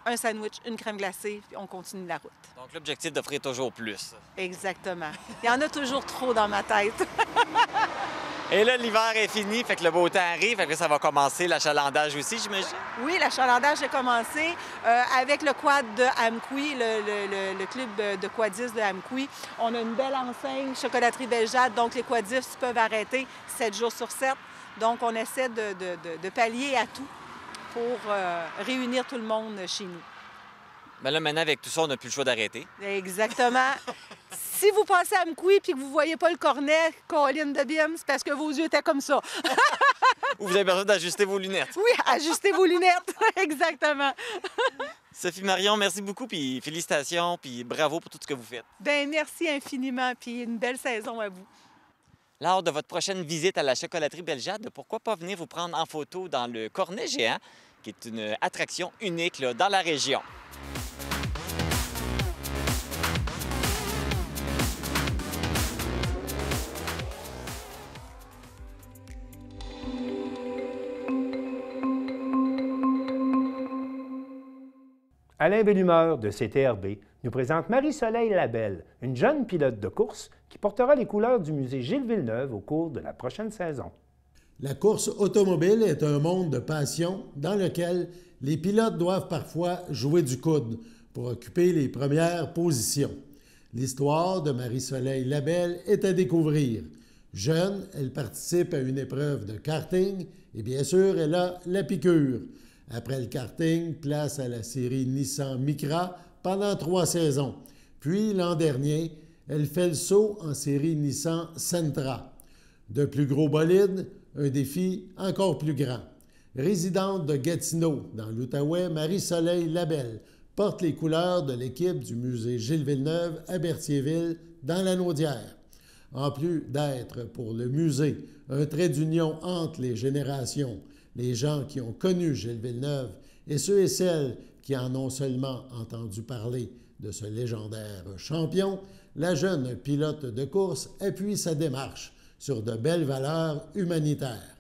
un sandwich, une crème glacée, puis on continue la route. Donc, l'objectif d'offrir toujours plus. Exactement. Il y en a toujours trop dans ma tête. Et là, l'hiver est fini, fait que le beau temps arrive, fait que ça va commencer l'achalandage aussi, j'imagine? Oui, l'achalandage a commencé avec le quad de Amqui, le club de quadistes de Amqui. On a une belle enseigne, Chocolaterie Belle-Jade, donc les quadistes peuvent arrêter 7 jours sur 7. Donc, on essaie de pallier à tout pour réunir tout le monde chez nous. Mais là, maintenant, avec tout ça, on n'a plus le choix d'arrêter. Exactement. Si vous passez à Amqui et que vous ne voyez pas le cornet, Colline de Bim, c'est parce que vos yeux étaient comme ça. Ou vous avez besoin d'ajuster vos lunettes. Oui, ajustez vos lunettes. Exactement. Sophie Marion, merci beaucoup, puis félicitations, puis bravo pour tout ce que vous faites. Bien, merci infiniment, puis une belle saison à vous. Lors de votre prochaine visite à la Chocolaterie Belle-Jade, pourquoi pas venir vous prendre en photo dans le cornet géant, qui est une attraction unique là, dans la région. Alain Bellumeur de CTRB nous présente Marie-Soleil Labelle, une jeune pilote de course qui portera les couleurs du musée Gilles Villeneuve au cours de la prochaine saison. La course automobile est un monde de passion dans lequel les pilotes doivent parfois jouer du coude pour occuper les premières positions. L'histoire de Marie-Soleil Labelle est à découvrir. Jeune, elle participe à une épreuve de karting et bien sûr, elle a la piqûre. Après le karting, place à la série Nissan Micra pendant 3 saisons. Puis, l'an dernier, elle fait le saut en série Nissan Sentra. De plus gros bolides, un défi encore plus grand. Résidente de Gatineau, dans l'Outaouais, Marie-Soleil Labelle porte les couleurs de l'équipe du musée Gilles Villeneuve à Berthierville, dans la Naudière. En plus d'être pour le musée un trait d'union entre les générations, les gens qui ont connu Gilles Villeneuve et ceux et celles qui en ont seulement entendu parler de ce légendaire champion, la jeune pilote de course appuie sa démarche sur de belles valeurs humanitaires.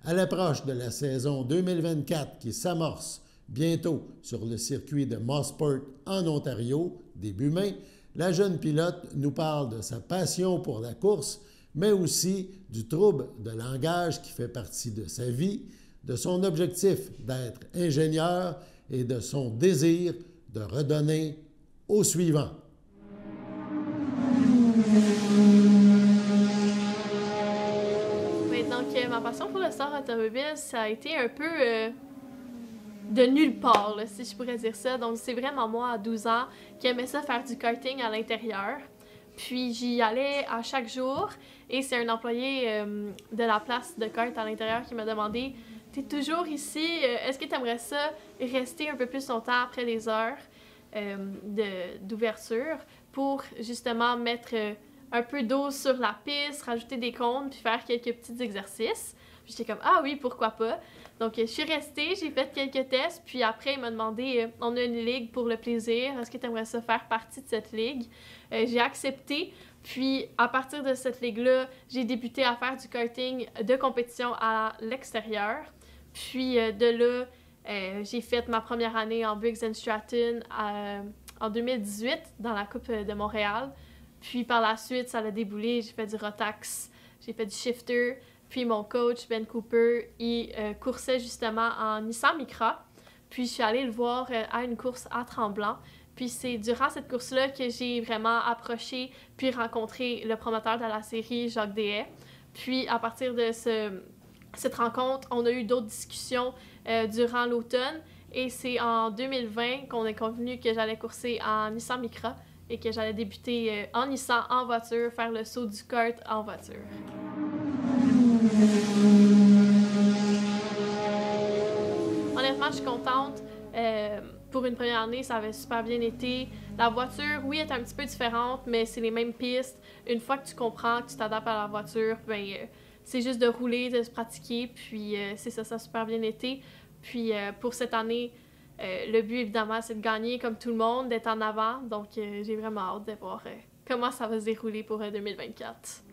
À l'approche de la saison 2024 qui s'amorce bientôt sur le circuit de Mosport en Ontario, début mai, la jeune pilote nous parle de sa passion pour la course, mais aussi du trouble de langage qui fait partie de sa vie, de son objectif d'être ingénieur et de son désir de redonner au suivant. Oui, donc ma passion pour le sport automobile, ça a été un peu de nulle part, là, si je pourrais dire ça. Donc c'est vraiment moi, à 12 ans, qui aimais ça faire du karting à l'intérieur. Puis j'y allais à chaque jour et c'est un employé de la place de kart à l'intérieur qui m'a demandé « T'es toujours ici, est-ce que tu aimerais ça rester un peu plus longtemps après les heures d'ouverture pour justement mettre un peu d'eau sur la piste, rajouter des cônes puis faire quelques petits exercices. » Puis j'étais comme « Ah oui, pourquoi pas? » Donc je suis restée, j'ai fait quelques tests puis après il m'a demandé « On a une ligue pour le plaisir, est-ce que tu aimerais ça faire partie de cette ligue? » J'ai accepté. Puis, à partir de cette ligue-là, j'ai débuté à faire du karting de compétition à l'extérieur. Puis, de là, j'ai fait ma première année en Briggs & Stratton en 2018 dans la Coupe de Montréal. Puis par la suite, ça a déboulé. J'ai fait du Rotax, j'ai fait du shifter. Puis mon coach, Ben Cooper, il coursait justement en Nissan Micra. Puis je suis allée le voir à une course à Tremblant. Puis c'est durant cette course-là que j'ai vraiment approché puis rencontré le promoteur de la série, Jacques Dehaye. Puis à partir de cette rencontre, on a eu d'autres discussions durant l'automne. Et c'est en 2020 qu'on est convenu que j'allais courser en Nissan Micra et que j'allais débuter en Nissan en voiture, faire le saut du kart en voiture. Honnêtement, je suis contente. Pour une première année, ça avait super bien été. La voiture, oui, est un petit peu différente, mais c'est les mêmes pistes. Une fois que tu comprends, que tu t'adaptes à la voiture, c'est juste de rouler, de se pratiquer, puis c'est ça, ça a super bien été. Puis pour cette année, le but, évidemment, c'est de gagner comme tout le monde, d'être en avant. Donc, j'ai vraiment hâte de voir comment ça va se dérouler pour 2024.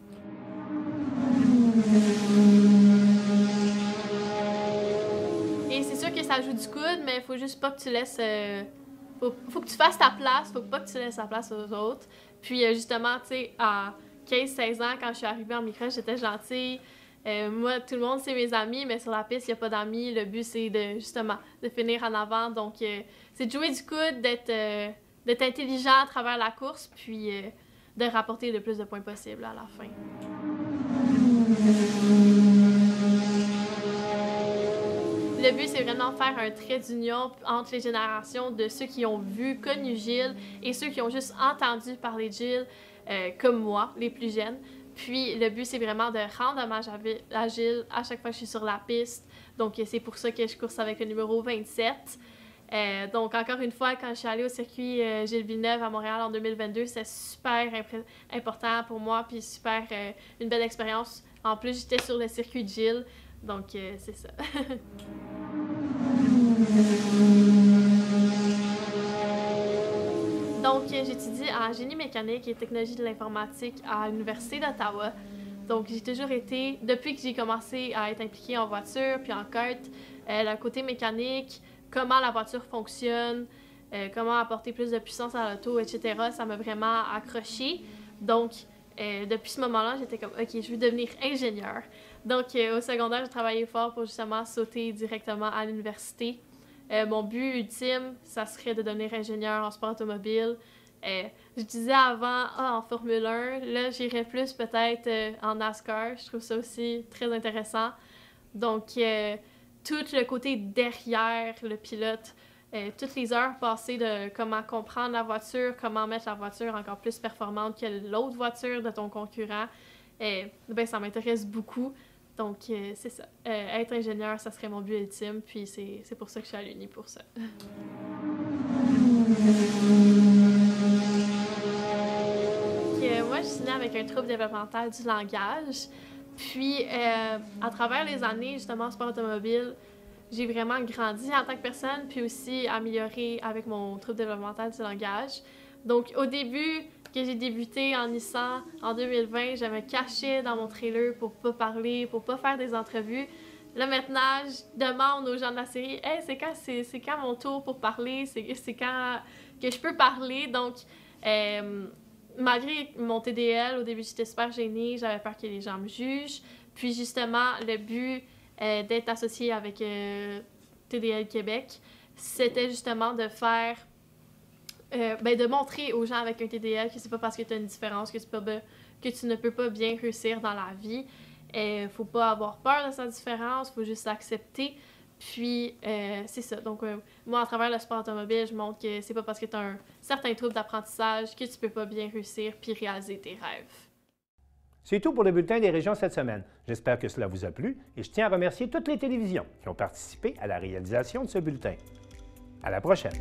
Et c'est sûr que ça joue du coude, mais il faut juste pas que tu laisses... faut que tu fasses ta place, faut pas que tu laisses la place aux autres. Puis justement, tu sais, à 15-16 ans, quand je suis arrivée en micro, j'étais gentille. Moi, tout le monde, c'est mes amis, mais sur la piste, il n'y a pas d'amis. Le but, c'est justement de finir en avant. Donc, c'est de jouer du coude, d'être intelligent à travers la course, puis de rapporter le plus de points possible à la fin. Le but, c'est vraiment de faire un trait d'union entre les générations de ceux qui ont vu, connu Gilles et ceux qui ont juste entendu parler de Gilles, comme moi, les plus jeunes. Puis, le but, c'est vraiment de rendre hommage à Gilles à chaque fois que je suis sur la piste. Donc, c'est pour ça que je course avec le numéro 27. Donc, encore une fois, quand je suis allée au circuit Gilles Villeneuve à Montréal en 2022, c'est super important pour moi, puis super une belle expérience. En plus, j'étais sur le circuit de Gilles, donc c'est ça. Donc, j'étudie en génie mécanique et technologie de l'informatique à l'Université d'Ottawa. Donc, j'ai toujours été, depuis que j'ai commencé à être impliquée en voiture puis en kart, le côté mécanique, comment la voiture fonctionne, comment apporter plus de puissance à l'auto, etc., ça m'a vraiment accrochée. Donc, depuis ce moment-là, j'étais comme, OK, je veux devenir ingénieur. Donc, au secondaire, j'ai travaillé fort pour justement sauter directement à l'université. Mon but ultime, ça serait de devenir ingénieur en sport automobile. Je disais avant, en Formule 1, là, j'irais plus peut-être en NASCAR. Je trouve ça aussi très intéressant. Donc, tout le côté derrière le pilote, toutes les heures passées de comment comprendre la voiture, comment mettre la voiture encore plus performante que l'autre voiture de ton concurrent, ça m'intéresse beaucoup. Donc, c'est ça. Être ingénieur, ça serait mon but ultime, puis c'est pour ça que je suis à l'Uni pour ça. Moi, je suis née avec un trouble développemental du langage. Puis, à travers les années, justement, en sport automobile, j'ai vraiment grandi en tant que personne, puis aussi amélioré avec mon trouble développemental du langage. Donc, au début que j'ai débuté en Nissan en 2020, je me cachais dans mon trailer pour pas parler, pour pas faire des entrevues. Là, maintenant, je demande aux gens de la série « Hey, c'est quand mon tour pour parler? C'est quand que je peux parler? » Donc, malgré mon TDL, au début, j'étais super gênée, j'avais peur que les gens me jugent. Puis, justement, le but d'être associée avec TDL Québec, c'était justement de faire de montrer aux gens avec un TDL que c'est pas parce que tu as une différence que tu ne peux pas bien réussir dans la vie. Faut pas avoir peur de sa différence, faut juste l'accepter. Puis, c'est ça. Donc, moi, à travers le sport automobile, je montre que c'est pas parce que tu as un certain trouble d'apprentissage que tu peux pas bien réussir puis réaliser tes rêves. C'est tout pour le bulletin des régions cette semaine. J'espère que cela vous a plu et je tiens à remercier toutes les télévisions qui ont participé à la réalisation de ce bulletin. À la prochaine!